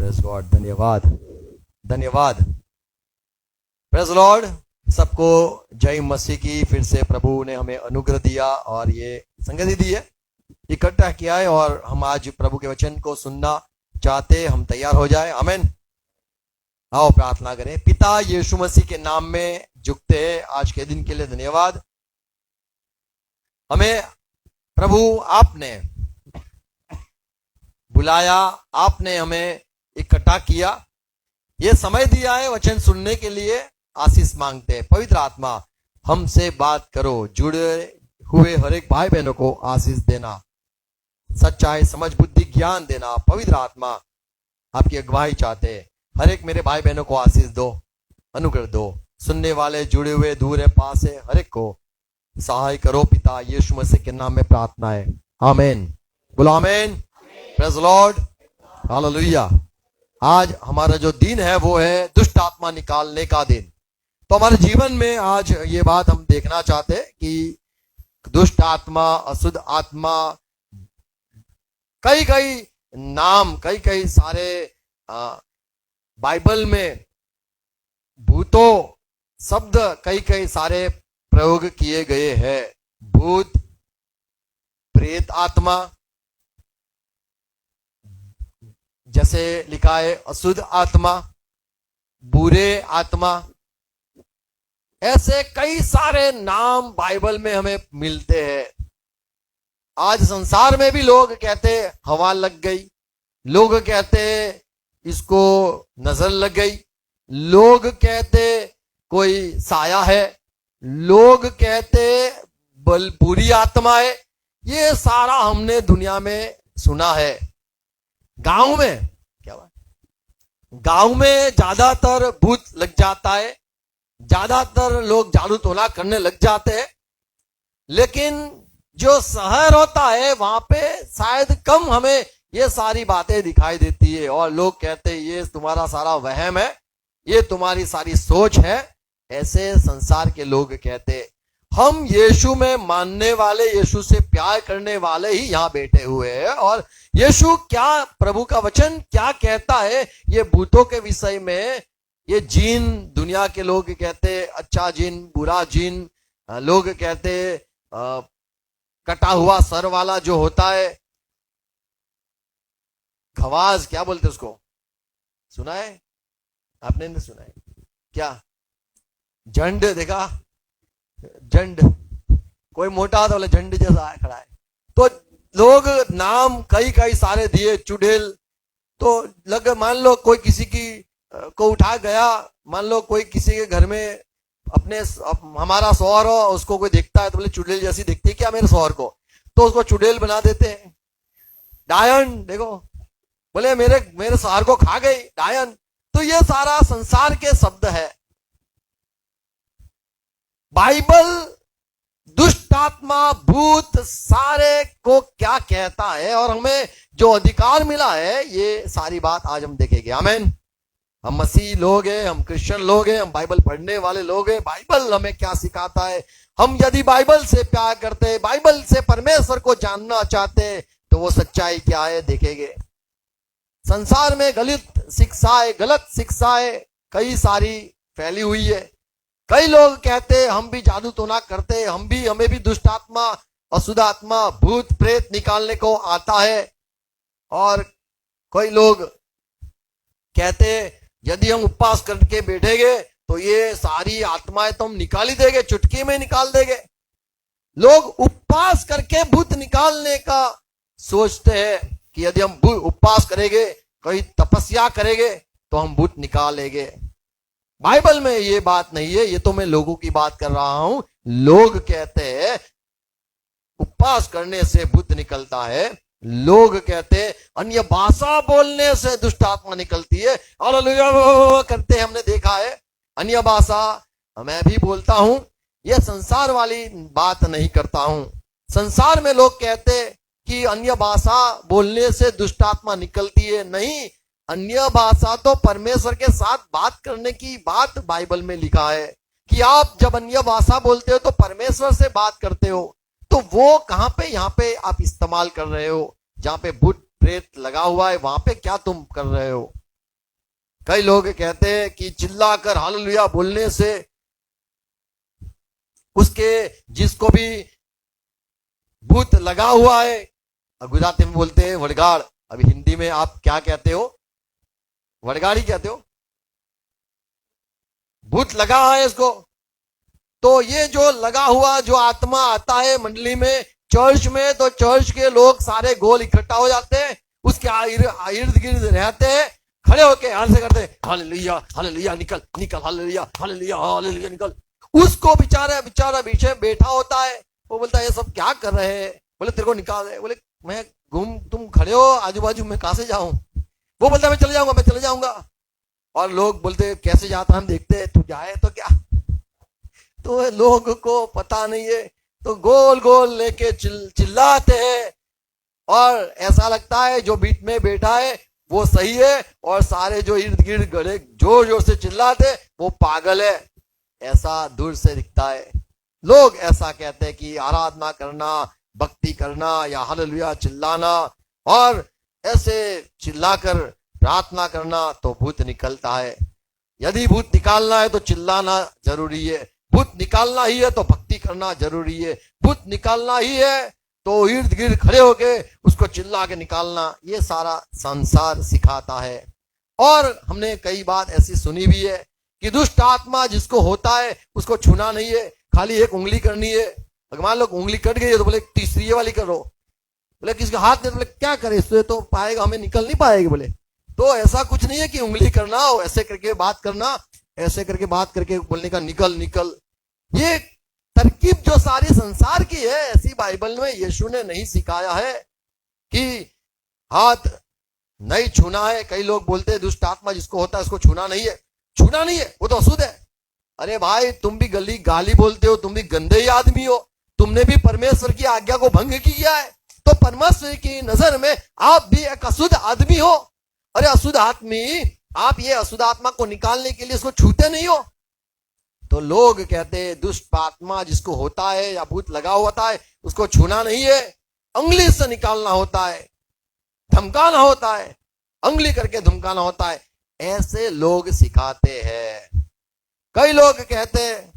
Praise God, धन्यवाद धन्यवाद। Praise Lord, सबको जय मसीह की। फिर से प्रभु ने हमें अनुग्रह दिया और ये संगति दी है, इकट्ठा किया है और हम आज प्रभु के वचन को सुनना चाहते। हम तैयार हो जाए। आमीन। आओ प्रार्थना करें। पिता यीशु मसीह के नाम में झुकते हैं आज के दिन के लिए। धन्यवाद। हमें प्रभु आपने बुलाया, आपने हमें इकट्ठा किया, ये समय दिया है वचन सुनने के लिए। आशीष मांगते हैं। पवित्र आत्मा हमसे बात करो, जुड़े हुए हर एक भाई बहनों को आशीष देना, सच्चाई समझ बुद्धि ज्ञान देना। पवित्र आत्मा आपकी अगुवाई चाहते हैं। हर एक मेरे भाई बहनों को आशीष दो, अनुग्रह दो। सुनने वाले जुड़े हुए दूर है पास है, हर एक को सहाय करो। पिता यीशु मसीह के नाम में प्रार्थना है। आमीन। बोलो आमीन। Praise Lord, hallelujah. आज हमारा जो दिन है वो है दुष्ट आत्मा निकालने का दिन। तो हमारे जीवन में आज ये बात हम देखना चाहते हैं कि दुष्ट आत्मा, अशुद्ध आत्मा, कई कई नाम, कई कई सारे बाइबल में भूतों शब्द कई कई सारे प्रयोग किए गए हैं। भूत, प्रेत आत्मा, जैसे लिखा है अशुद्ध आत्मा, बुरे आत्मा, ऐसे कई सारे नाम बाइबल में हमें मिलते हैं। आज संसार में भी लोग कहते हवा लग गई, लोग कहते इसको नजर लग गई, लोग कहते कोई साया है, लोग कहते बल बुरी आत्मा है। ये सारा हमने दुनिया में सुना है। गांव में क्या बात, गांव में ज्यादातर भूत लग जाता है, ज्यादातर लोग जादू टोना करने लग जाते हैं। लेकिन जो शहर होता है वहां पे शायद कम हमें ये सारी बातें दिखाई देती है और लोग कहते हैं ये तुम्हारा सारा वहम है, ये तुम्हारी सारी सोच है। ऐसे संसार के लोग कहते हैं। हम यीशु में मानने वाले, यीशु से प्यार करने वाले ही यहाँ बैठे हुए हैं और यीशु क्या, प्रभु का वचन क्या कहता है ये भूतों के विषय में। ये जीन, दुनिया के लोग कहते अच्छा जीन, बुरा जीन, लोग कहते कटा हुआ सर वाला जो होता है, खवाज क्या बोलते उसको, सुना है आपने? नहीं सुना है क्या? झंड देखा? झंड, कोई मोटा था बोले झंड जैसा खड़ा है। तो लोग नाम कई कई सारे दिए, चुड़ैल। तो लग, मान लो कोई किसी की को उठा गया, मान लो कोई किसी के घर में अपने हमारा शौहर हो, उसको कोई देखता है तो बोले चुड़ैल जैसी दिखती है क्या मेरे शौहर को, तो उसको चुड़ैल बना देते हैं। डायन देखो, बोले मेरे शौहर को खा गई डायन। तो ये सारा संसार के शब्द है। बाइबल दुष्ट आत्मा, भूत सारे को क्या कहता है और हमें जो अधिकार मिला है, ये सारी बात आज हम देखेंगे। आमीन। हम मसीह लोग हैं, हम क्रिश्चियन लोग हैं, हम बाइबल पढ़ने वाले लोग हैं। बाइबल हमें क्या सिखाता है? हम यदि बाइबल से प्यार करते, बाइबल से परमेश्वर को जानना चाहते, तो वो सच्चाई क्या है देखेंगे। संसार में गलत शिक्षाएं कई सारी फैली हुई है। कई लोग कहते हम भी जादू टोना करते, हमें भी दुष्ट आत्मा, अशुद्ध आत्मा, भूत प्रेत निकालने को आता है। और कई लोग कहते यदि हम उपवास करके बैठेंगे तो ये सारी आत्माएं तो हम निकाल ही देंगे, चुटकी में निकाल देंगे। लोग उपवास करके भूत निकालने का सोचते हैं कि यदि हम उपवास करेंगे, कोई तपस्या करेंगे तो हम भूत निकाल लेंगे। बाइबल में ये बात नहीं है। ये तो मैं लोगों की बात कर रहा हूं। लोग कहते हैं उपवास करने से भूत निकलता है, लोग कहते हैं अन्य भाषा बोलने से दुष्ट आत्मा निकलती है। हालेलुया करते हैं, हमने देखा है। अन्य भाषा मैं भी बोलता हूं, यह संसार वाली बात नहीं करता हूं। संसार में लोग कहते कि अन्य भाषा बोलने से दुष्ट आत्मा निकलती है। नहीं, अन्य भाषा तो परमेश्वर के साथ बात करने की बात बाइबल में लिखा है कि आप जब अन्य भाषा बोलते हो तो परमेश्वर से बात करते हो। तो वो कहां पे, यहां पे आप इस्तेमाल कर रहे हो। जहां पे भूत प्रेत लगा हुआ है वहां पे क्या तुम कर रहे हो? कई लोग कहते हैं कि चिल्लाकर हालेलुया बोलने से उसके जिसको भी भूत लगा हुआ है, गुजराती में बोलते हैं वड़गाड़, अभी हिंदी में आप क्या कहते हो? वड़गाड़ ही कहते हो। भूत लगा है इसको, तो ये जो लगा हुआ जो आत्मा आता है मंडली में, चर्च में, तो चर्च के लोग सारे गोल इकट्ठा हो जाते हैं, उसके इर्द गिर्द रहते हैं, खड़े होके हाल से करते हैं हालेलुया हालेलुया, निकल निकल, हालेलुया हालेलुया हालेलुया, निकल। उसको बेचारा पीछे बैठा होता है, वो बोलता है ये सब क्या कर रहे हैं? बोले तेरे को निकाल रहे। बोले मैं तुम खड़े हो आजू बाजू, मैं कहां से जाऊं? वो बोलता है मैं चले जाऊंगा। और लोग बोलते कैसे जाता, हम देखते हैं, तू जाए तो क्या। तो लोग को पता नहीं है, तो गोल गोल लेके चिल्लाते हैं, और ऐसा लगता है जो बीच में बैठा है वो सही है, और सारे जो इर्द गिर्द गड़े जोर जोर से चिल्लाते वो पागल है, ऐसा दूर से दिखता है। लोग ऐसा कहते हैं कि आराधना करना, भक्ति करना या हालेलुया चिल्लाना और ऐसे चिल्लाकर प्रार्थना करना तो भूत निकलता है। यदि भूत निकालना है तो चिल्लाना जरूरी है, भूत निकालना ही है तो भक्ति करना जरूरी है, भूत निकालना ही है तो इर्द गिर्द खड़े होके उसको चिल्ला के निकालना, ये सारा संसार सिखाता है। और हमने कई बात ऐसी सुनी भी है कि दुष्ट आत्मा जिसको होता है उसको छूना नहीं है, खाली एक उंगली करनी है। अगर मान लो उंगली कट गई है तो बोले तीसरी ये वाली करो, बोले किसके हाथ में, बोले क्या करे इससे तो पाएगा, हमें निकल नहीं पाएगी। बोले तो ऐसा कुछ नहीं है कि उंगली करना हो, ऐसे करके बात करना, ऐसे करके बात करके बोलने का निकल निकल, ये तरकीब जो सारी संसार की है, ऐसी बाइबल में यीशु ने नहीं सिखाया है कि हाथ नहीं छूना है। कई लोग बोलते हैं दुष्ट आत्मा जिसको होता है उसको छूना नहीं है, छूना नहीं है वो तो अशुद्ध है। अरे भाई तुम भी गाली बोलते हो, तुम भी गंदे ही आदमी हो, तुमने भी परमेश्वर की आज्ञा को भंग किया है, तो परमेश्वर की नजर में आप भी एक अशुद्ध आदमी हो। अरे अशुद्ध आदमी, आप ये अशुद्ध आत्मा को निकालने के लिए इसको छूते नहीं हो। तो लोग कहते हैं दुष्ट आत्मा जिसको होता है या भूत लगा होता है उसको छूना नहीं है, उंगली से निकालना होता है, धमकाना होता है, उंगली करके धमकाना होता है, ऐसे लोग सिखाते हैं। कई लोग कहते हैं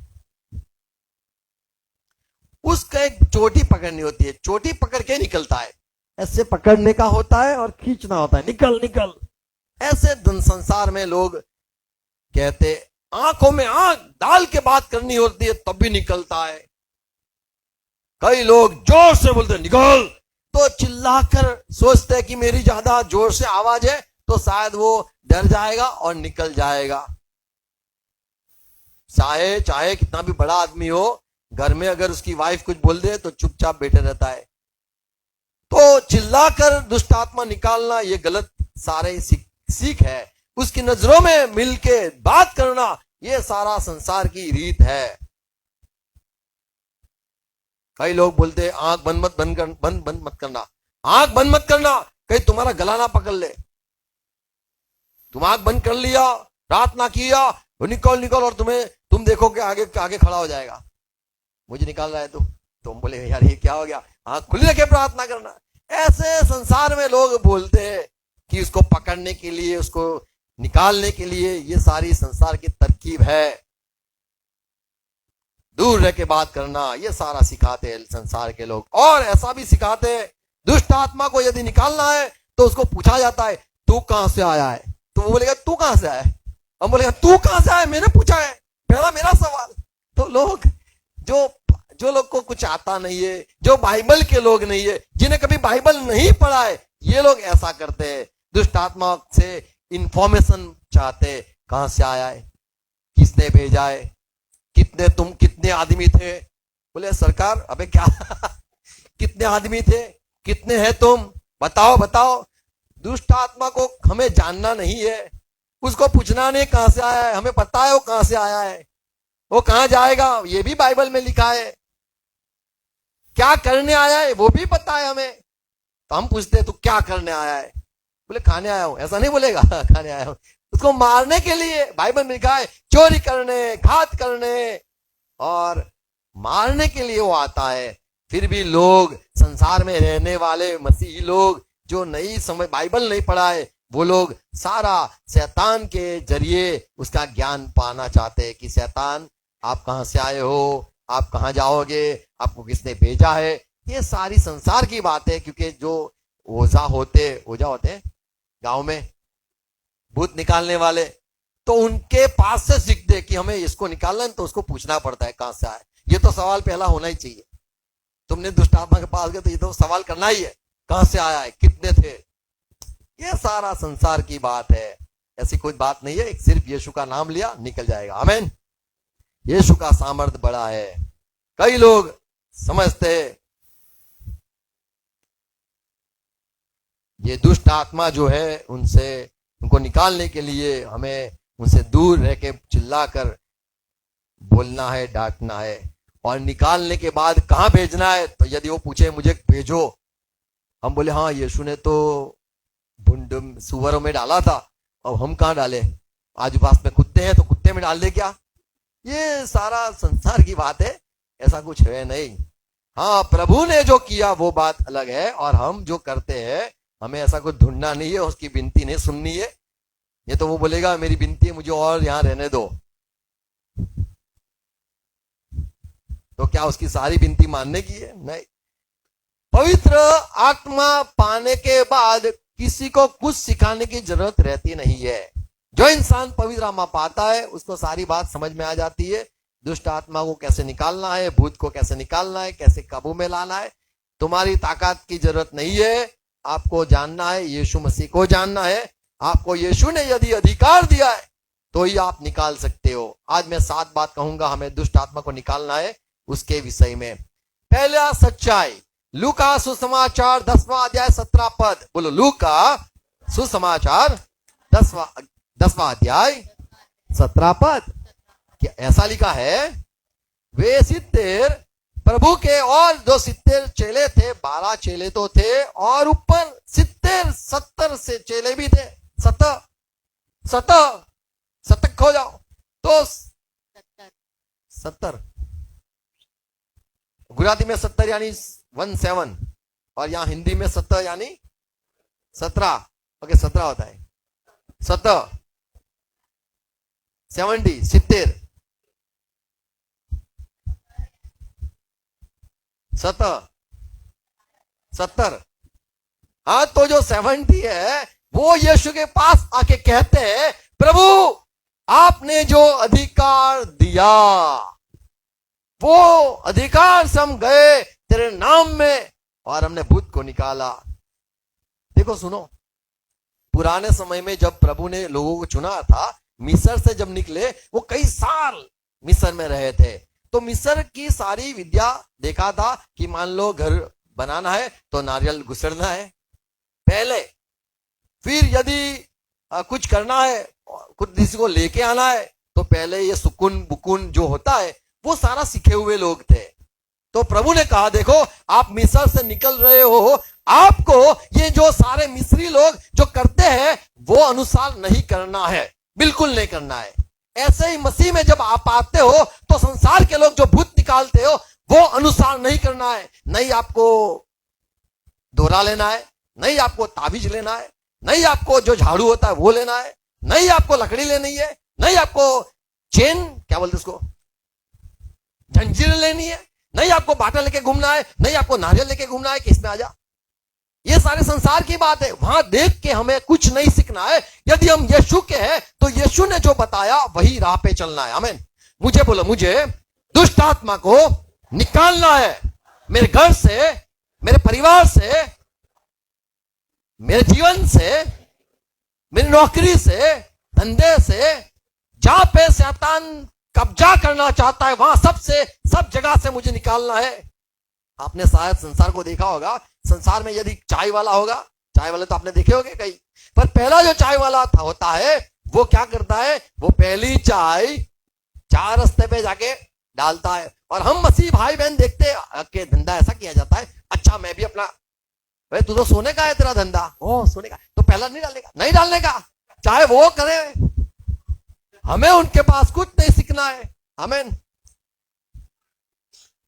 उसका एक चोटी पकड़नी होती है, चोटी पकड़ के निकलता है, ऐसे पकड़ने का होता है और खींचना होता है, निकल निकल। ऐसे संसार में लोग कहते आंखों में आंख डाल के बात करनी होती है तब भी निकलता है। कई लोग जोर से बोलते निकल, तो चिल्लाकर सोचते हैं कि मेरी ज्यादा जोर से आवाज है तो शायद वो डर जाएगा और निकल जाएगा। चाहे कितना भी बड़ा आदमी हो, घर में अगर उसकी वाइफ कुछ बोल दे तो चुपचाप बैठे रहता है। तो चिल्लाकर दुष्ट आत्मा निकालना ये गलत सारे सीख है। उसकी नजरों में मिलके बात करना ये सारा संसार की रीत है। कई लोग बोलते आंख बंद मत करना, आंख बंद मत करना, कहीं तुम्हारा गला ना पकड़ ले। तुम आंख बंद कर लिया, प्रार्थना किया, निकल और तुम देखो कि आगे खड़ा हो जाएगा, मुझे निकाल रहा है तुम बोले यार ये क्या हो गया, आंख खुली रखे प्रार्थना करना। ऐसे संसार में लोग बोलते हैं कि उसको पकड़ने के लिए, उसको निकालने के लिए ये सारी संसार की तरकीब है। दूर रह के बात करना ये सारा सिखाते हैं संसार के लोग। और ऐसा भी सिखाते हैं दुष्ट आत्मा को यदि निकालना है तो उसको पूछा जाता है तू कहां से आया है, तो वो बोलेगा तू कहां से आया है, हम बोलेगा तू कहां से आया, मैंने पूछा है, पहला मेरा सवाल। तो लोग जो लोग को कुछ आता नहीं है, जो बाइबल के लोग नहीं है, जिन्हें कभी बाइबल नहीं पढ़ा है, ये लोग ऐसा करते हैं, दुष्ट आत्मा से इंफॉर्मेशन चाहते, कहां से आया है, किसने भेजा है, कितने आदमी थे। बोले सरकार अबे क्या कितने आदमी थे, कितने हैं तुम, बताओ। दुष्ट आत्मा को हमें जानना नहीं है, उसको पूछना नहीं कहां से आया है, हमें पता है वो कहां से आया है, वो कहां जाएगा ये भी बाइबल में लिखा है, क्या करने आया है वो भी पता है हमें। तो हम पूछते हैं तू क्या करने आया है, बोले खाने आया हूं, ऐसा नहीं बोलेगा खाने आया हूं, उसको मारने के लिए बाइबल में लिखा है चोरी करने, घात करने और मारने के लिए वो आता है। फिर भी लोग संसार में रहने वाले मसीही लोग जो नई समय बाइबल नहीं पढ़ा है वो लोग सारा शैतान के जरिए उसका ज्ञान पाना चाहते हैं कि शैतान आप कहां से आए हो, आप कहां जाओगे, आपको किसने भेजा है। ये सारी संसार की बात है, क्योंकि जो ओझा होते गांव में भूत निकालने वाले, तो उनके पास से सीखते कि हमें इसको निकालना है, तो उसको पूछना पड़ता है कहां से आए। ये तो सवाल पहला होना ही चाहिए। तुमने दुष्ट आत्मा के पास गए तो ये तो सवाल करना ही है, कहां से आया है, कितने थे। ये सारा संसार की बात है, ऐसी कोई बात नहीं है। सिर्फ यीशु का नाम लिया निकल जाएगा। आमीन। यीशु का सामर्थ्य बड़ा है। कई लोग समझते ये दुष्ट आत्मा जो है उनको निकालने के लिए हमें उनसे दूर रह के चिल्लाकर बोलना है, डांटना है, और निकालने के बाद कहां भेजना है। तो यदि वो पूछे मुझे भेजो, हम बोले हाँ यीशु ने तो भुंड सुअरों में डाला था, अब हम कहां डाले, आजू पास में कुत्ते हैं तो कुत्ते में डाल दे क्या। ये सारा संसार की बात है, ऐसा कुछ है नहीं। हाँ, प्रभु ने जो किया वो बात अलग है, और हम जो करते हैं हमें ऐसा कुछ ढूंढना नहीं है, उसकी विनती नहीं सुननी है। ये तो वो बोलेगा मेरी विनती है मुझे और यहां रहने दो, तो क्या उसकी सारी विनती मानने की है? नहीं। पवित्र आत्मा पाने के बाद किसी को कुछ सिखाने की जरूरत रहती नहीं है। जो इंसान पवित्र आत्मा पाता है उसको सारी बात समझ में आ जाती है। दुष्ट आत्मा को कैसे निकालना है, भूत को कैसे निकालना है, कैसे काबू में लाना है। तुम्हारी ताकत की जरूरत नहीं है, आपको जानना है, यीशु मसीह को जानना है। आपको यीशु ने यदि अधिकार दिया है तो ही आप निकाल सकते हो। आज मैं 7 बात कहूंगा हमें दुष्ट आत्मा को निकालना है उसके विषय में। पहला, सच्चाई। लूका सुसमाचार 10वां अध्याय 17 पद। बोलो, लूका सुसमाचार 10वां अध्याय 17 पद। क्या ऐसा लिखा है, वे 70 प्रभु के और जो 70 चेले थे, 12 चेले तो थे और ऊपर 70 से चेले भी थे। 70 खो जाओ तो 70। गुजराती में 70 यानी 17, और यहां हिंदी में 70 यानी 17। ओके, 17 होता है 70 70 70। हाँ, तो जो 70 है वो यीशु के पास आके कहते हैं, प्रभु आपने जो अधिकार दिया वो अधिकार से हम गए तेरे नाम में और हमने भूत को निकाला। देखो सुनो, पुराने समय में जब प्रभु ने लोगों को चुना था, मिस्र से जब निकले, वो कई साल मिस्र में रहे थे। तो मिस्र की सारी विद्या देखा था कि मान लो घर बनाना है तो नारियल घुसड़ना है पहले, फिर यदि कुछ करना है, कुछ किसी को लेके आना है तो पहले ये सुकुन बुकुन जो होता है वो सारा सीखे हुए लोग थे। तो प्रभु ने कहा, देखो आप मिस्र से निकल रहे हो, आपको ये जो सारे मिस्री लोग जो करते हैं वो अनुसार नहीं करना है, बिल्कुल नहीं करना है। ऐसे ही मसीह में जब आप आते हो तो संसार के लोग जो भूत निकालते हो वो अनुसार नहीं करना है। नहीं आपको दोहरा लेना है, नहीं आपको ताबीज लेना है, नहीं आपको जो झाड़ू होता है वो लेना है, नहीं आपको लकड़ी लेनी है, नहीं आपको चेन क्या बोलते उसको जंजीर लेनी है, नहीं आपको बाटा लेके घूमना है, नहीं आपको नारियल लेके घूमना है कि इसमें आ जा। ये सारे संसार की बात है, वहां देख के हमें कुछ नहीं सीखना है। यदि हम यीशु के हैं तो यीशु ने जो बताया वही राह पे चलना है। आमीन। मुझे बोलो, मुझे दुष्ट आत्मा को निकालना है मेरे घर से, मेरे परिवार से, मेरे जीवन से, मेरी नौकरी से, धंधे से, जहां पे शैतान कब्जा करना चाहता है वहां सब जगह से मुझे निकालना है। आपने शायद संसार को देखा होगा, संसार में यदि चाय वाला होगा, चाय वाले तो आपने देखे होंगे कई, पर पहला जो चाय वाला होता है वो क्या करता है, वो पहली चाय 4 रास्ते पे जाके डालता है। और हम मसीह भाई बहन देखते कि धंधा ऐसा किया जाता है, अच्छा मैं भी अपना, भाई तू तो सोने का है तेरा धंधा, ओ सोने का, तो पहला नहीं डालने का, नहीं डालने का, चाहे वो करे, हमें उनके पास कुछ नहीं सीखना है। आमीन।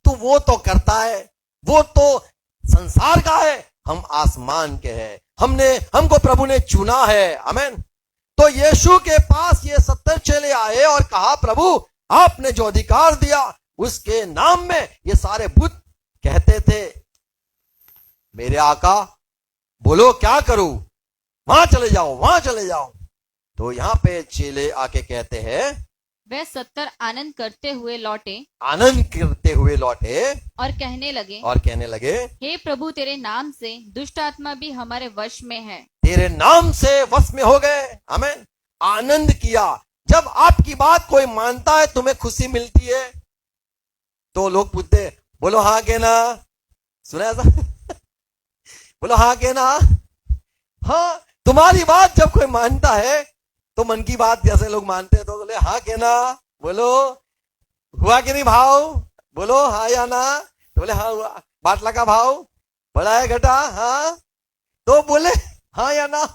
तो वो तो करता है, वो तो संसार का है, हम आसमान के हैं, हमको प्रभु ने चुना है। आमीन। तो यीशु के पास ये 70 चेले आए और कहा, प्रभु आपने जो अधिकार दिया उसके नाम में ये सारे भूत कहते थे, मेरे आका बोलो क्या करूं, वहां चले जाओ, वहां चले जाओ। तो यहां पे चेले आके कहते हैं, वह 70 आनंद करते हुए लौटे और कहने लगे, हे प्रभु तेरे नाम से दुष्ट आत्मा भी हमारे वश में है। तेरे नाम से वश में हो गए। आमीन। आनंद किया। जब आपकी बात कोई मानता है, तुम्हें खुशी मिलती है, तो लोग पूछते, बोलो हाँ के ना, सुना ऐसा? बोलो हाँ के ना। हाँ, तुम्हारी बात जब कोई मानता है तो मन की बात जैसे लोग मानते हैं, तो बोले हाँ के ना, बोलो हुआ कि नहीं भाव, बोलो हाँ या ना, तो बोले हाँ हुआ। बाटला का भाव बड़ा है घटा, हाँ, तो बोले हाँ या ना।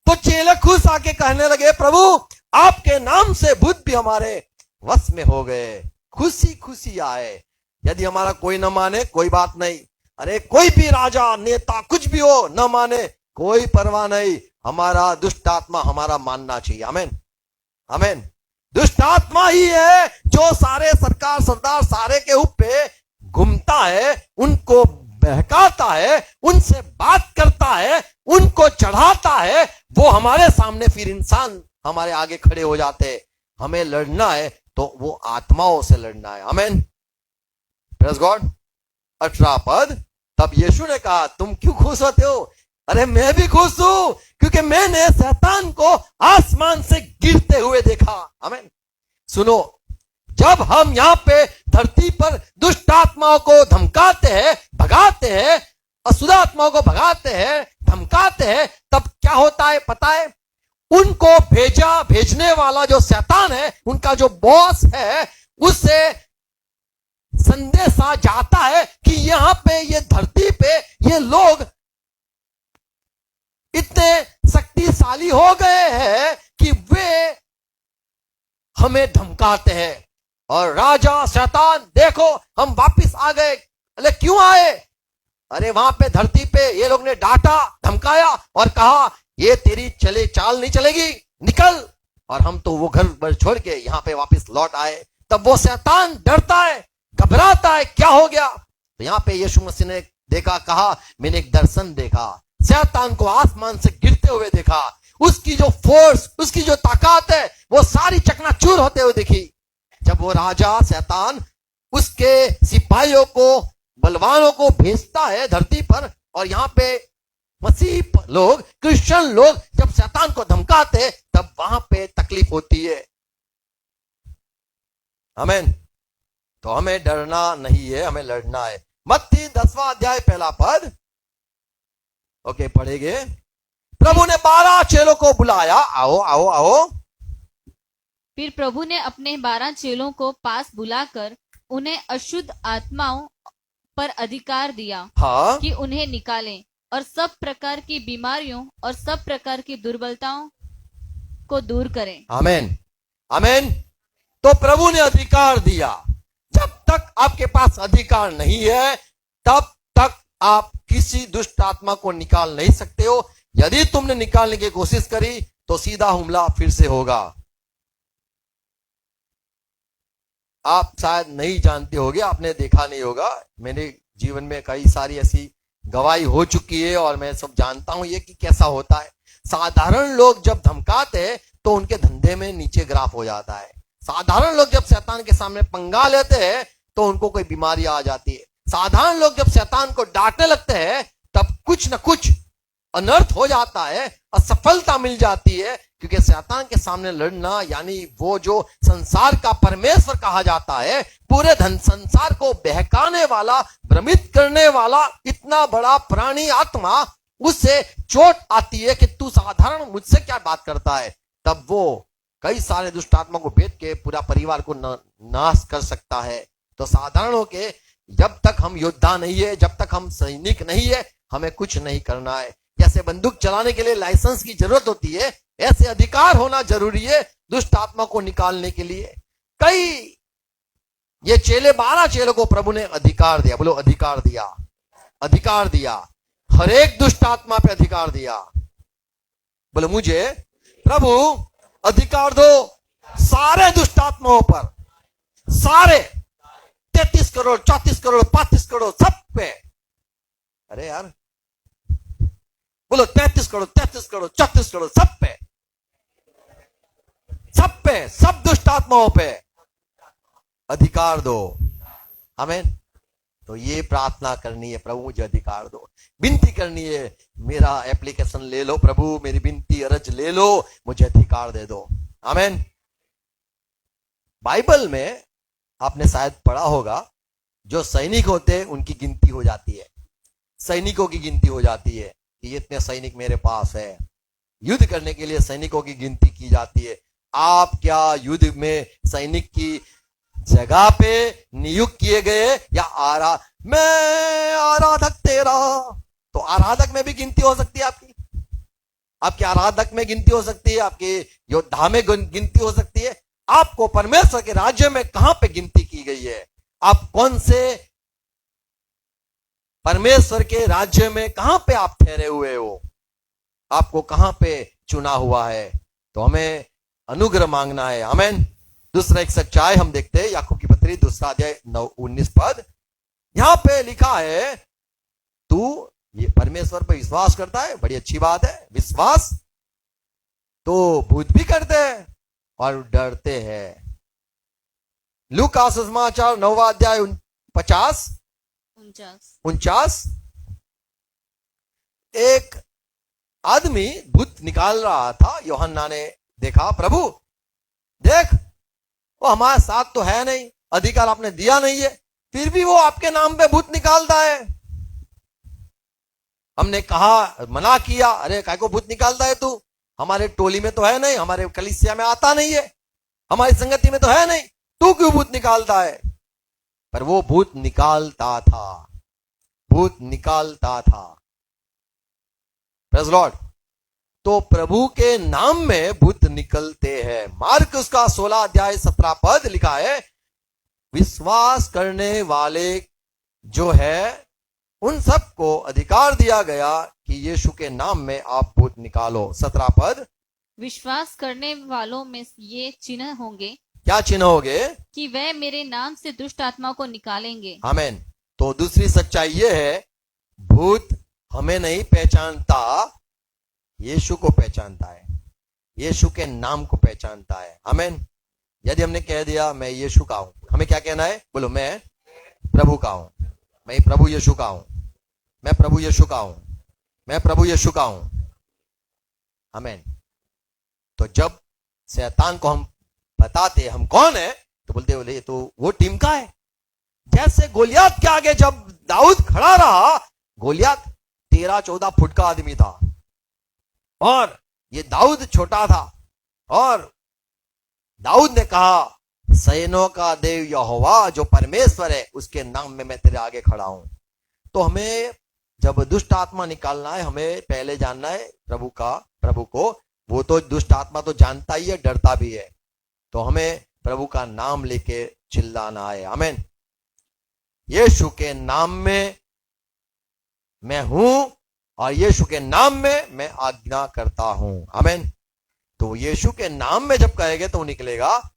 तो चेले खुश आके कहने लगे, प्रभु आपके नाम से भूत भी हमारे वश में हो गए। खुशी खुशी आए। यदि हमारा कोई न माने कोई बात नहीं, अरे कोई भी राजा नेता कुछ भी हो न माने कोई परवाह नहीं, हमारा दुष्ट आत्मा हमारा मानना चाहिए। आमीन। आमीन। दुष्ट आत्मा ही है जो सारे सरकार सरदार सारे के ऊपर घूमता है, उनको बहकाता है, उनसे बात करता है, उनको चढ़ाता है। वो हमारे सामने फिर इंसान हमारे आगे खड़े हो जाते हैं। हमें लड़ना है तो वो आत्माओं से लड़ना है। आमीन। Praise God. 18 पद, तब यीशु ने कहा, तुम क्यों खुश होते हो? अरे मैं भी खुश हूं, क्योंकि मैंने शैतान को आसमान से गिरते हुए देखा। आमीन। सुनो, जब हम यहाँ पे धरती पर दुष्ट आत्माओं को धमकाते हैं, भगाते हैं, अशुद्ध आत्माओं को भगाते हैं, धमकाते हैं, तब क्या होता है पता है? उनको भेजने वाला जो शैतान है, उनका जो बॉस है, उससे संदेश आ जाता है कि यहां पे ये धरती पे ये लोग इतने शक्तिशाली हो गए हैं कि वे हमें धमकाते हैं। और राजा शैतान, देखो हम वापस आ गए। अरे क्यों आए? अरे वहां पे धरती पे ये लोग ने डांटा, धमकाया और कहा, ये तेरी चाल नहीं चलेगी, निकल। और हम तो वो घर बर छोड़ के यहां पे वापस लौट आए। तब वो शैतान डरता है, घबराता है, क्या हो गया? तो यहां पे यीशु मसीह ने देखा, कहा मैंने एक दर्शन देखा, शैतान को आसमान से गिरते हुए देखा, उसकी जो फोर्स, उसकी जो ताकत है, वो सारी चकनाचूर होते हुए दिखी। जब वो राजा शैतान उसके सिपाहियों को, बलवानों को भेजता है धरती पर, और यहां पे मसीह लोग, क्रिश्चियन लोग जब शैतान को धमकाते, तब वहां पे तकलीफ होती है। आमीन। तो हमें डरना नहीं है, हमें लड़ना है। मत्ती 10वां अध्याय 1 पद, ओके पढ़ेंगे। प्रभु ने 12 चेलों को बुलाया, आओ आओ आओ। फिर प्रभु ने अपने 12 चेलों को पास बुलाकर उन्हें अशुद्ध आत्माओं पर अधिकार दिया, हाँ, कि उन्हें निकालें और सब प्रकार की बीमारियों और सब प्रकार की दुर्बलताओं को दूर करें। आमीन। आमीन। तो प्रभु ने अधिकार दिया। जब तक आपके पास अधिकार नहीं है, तब तक आप किसी दुष्ट आत्मा को निकाल नहीं सकते हो। यदि तुमने निकालने की कोशिश करी तो सीधा हमला फिर से होगा। आप शायद नहीं जानते होगे, आपने देखा नहीं होगा। मेरे जीवन में कई सारी ऐसी गवाही हो चुकी है और मैं सब जानता हूं ये कि कैसा होता है। साधारण लोग जब धमकाते हैं तो उनके धंधे में नीचे ग्राफ हो जाता है। साधारण लोग जब शैतान के सामने पंगा लेते हैं तो उनको कोई बीमारी आ जाती है। साधारण लोग जब शैतान को डांटने लगते हैं तब कुछ न कुछ अनर्थ हो जाता है, असफलता मिल जाती है। क्योंकि शैतान के सामने लड़ना यानी वो जो संसार का परमेश्वर कहा जाता है, पूरे धन संसार को बहकाने वाला, भ्रमित करने वाला इतना बड़ा प्राणी आत्मा, उससे चोट आती है कि तू साधारण मुझसे क्या बात करता है। तब वो कई सारे दुष्ट आत्मा को भेद के पूरा परिवार को नाश कर सकता है। तो साधारण होके जब तक हम योद्धा नहीं है, जब तक हम सैनिक नहीं है, हमें कुछ नहीं करना है। जैसे बंदूक चलाने के लिए लाइसेंस की जरूरत होती है, ऐसे अधिकार होना जरूरी है दुष्ट आत्मा को निकालने के लिए। कई ये 12 चेलों को प्रभु ने अधिकार दिया। बोलो अधिकार दिया, अधिकार दिया। हर एक दुष्ट आत्मा पे अधिकार दिया। बोले मुझे प्रभु अधिकार दो सारे दुष्ट आत्माओं पर, सारे 33 करोड़ 34 करोड़ 35 करोड़ सब पे। अरे यार बोलो 33 करोड़ 34 करोड़ सब पे, सब पे, सब दुष्ट आत्माओं पे अधिकार दो। आमीन। तो ये प्रार्थना करनी है, प्रभु मुझे अधिकार दो। विनती करनी है, मेरा एप्लीकेशन ले लो प्रभु, मेरी विनती अर्ज ले लो, मुझे अधिकार दे दो। आमीन। बाइबल में आपने शायद पढ़ा होगा, जो सैनिक होते हैं उनकी गिनती हो जाती है, सैनिकों की गिनती हो जाती है कि ये इतने सैनिक मेरे पास है। युद्ध करने के लिए सैनिकों की गिनती की जाती है। आप क्या युद्ध में सैनिक की जगह पे नियुक्त किए गए या मैं आराधक तेरा? तो आराधक में भी गिनती हो सकती है आपकी, आपके आराधक में गिनती हो सकती है, आपके योद्धा में गिनती हो सकती है। आपको परमेश्वर के राज्य में कहां पे गिनती की गई है? आप कौन से परमेश्वर के राज्य में कहां पे आप ठहरे हुए हो? आपको कहां पे चुना हुआ है? तो हमें अनुग्रह मांगना है। आमीन। दूसरा एक सच्चाई हम देखते हैं, याकूब की पत्री 2 अध्याय 19 पद। यहां पे लिखा है, तू ये परमेश्वर पर विश्वास करता है, बड़ी अच्छी बात है। विश्वास तो भूत भी करते हैं और डरते हैं। लूका सुसमाचार 9 अध्याय 49। एक आदमी भूत निकाल रहा था, यूहन्ना ने देखा, प्रभु देख वो हमारे साथ तो है नहीं, अधिकार आपने दिया नहीं है, फिर भी वो आपके नाम पे भूत निकालता है। हमने कहा, मना किया, अरे काय को भूत निकालता है तू? हमारे टोली में तो है नहीं, हमारे कलीसिया में आता नहीं है, हमारी संगति में तो है नहीं, तू क्यों भूत निकालता है? पर वो भूत निकालता था, भूत निकालता था। Praise Lord. तो प्रभु के नाम में भूत निकलते हैं। मार्क उसका 16 अध्याय 17 पद लिखा है, विश्वास करने वाले जो है उन सबको अधिकार दिया गया कि यीशु के नाम में आप भूत निकालो। 17 पद, विश्वास करने वालों में ये चिन्ह होंगे। क्या चिन्ह होंगे? कि वह मेरे नाम से दुष्ट आत्मा को निकालेंगे। आमीन। तो दूसरी सच्चाई ये है, भूत हमें नहीं पहचानता, यीशु को पहचानता है, यीशु के नाम को पहचानता है। आमीन। यदि हमने कह दिया मैं यीशु का हूं, हमें क्या कहना है? बोलो मैं प्रभु का हूं, मैं प्रभु यीशु का हूं, मैं प्रभु यीशु का हूं, मैं प्रभु यीशु का हूं। आमीन। तो जब शैतान को हम बताते हम कौन है, तो बोले ये तो वो टीम का है। जैसे गोलियात के आगे जब दाऊद खड़ा रहा, गोलियात 13-14 फुट का आदमी था और ये दाऊद छोटा था, और दाऊद ने कहा, सैनों का देव यहोवा जो परमेश्वर है, उसके नाम में मैं तेरे आगे खड़ा हूं। तो हमें जब दुष्ट आत्मा निकालना है, हमें पहले जानना है प्रभु को। वो तो दुष्ट आत्मा तो जानता ही है, डरता भी है, तो हमें प्रभु का नाम लेके चिल्लाना है। आमीन। यीशु के नाम में मैं हूं और यीशु के नाम में मैं आज्ञा करता हूं। आमीन। तो यीशु के नाम में जब कहेंगे तो निकलेगा।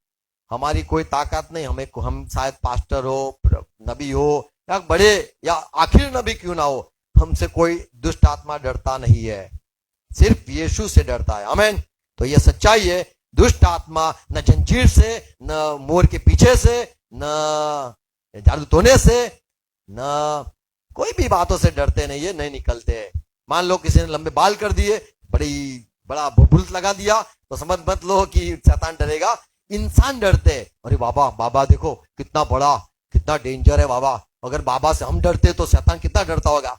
हमारी कोई ताकत नहीं, हम शायद पास्टर हो, नबी हो, या बड़े या आखिर नबी क्यों ना हो, हमसे कोई दुष्ट आत्मा डरता नहीं है, सिर्फ यीशु से डरता है। आमीन। तो यह सच्चाई है, दुष्ट आत्मा न जंजीर से, न मोर के पीछे से, न जादू टोने से, न कोई भी बातों से डरते नहीं है, नहीं निकलते हैं। मान लो किसी ने लंबे बाल कर दिए, बड़ा भूत लगा दिया, तो समझ मत लो कि शैतान डरेगा। इंसान डरते हैं, अरे बाबा देखो कितना बड़ा, कितना डेंजर है बाबा, अगर बाबा से हम डरते तो शैतान कितना डरता होगा।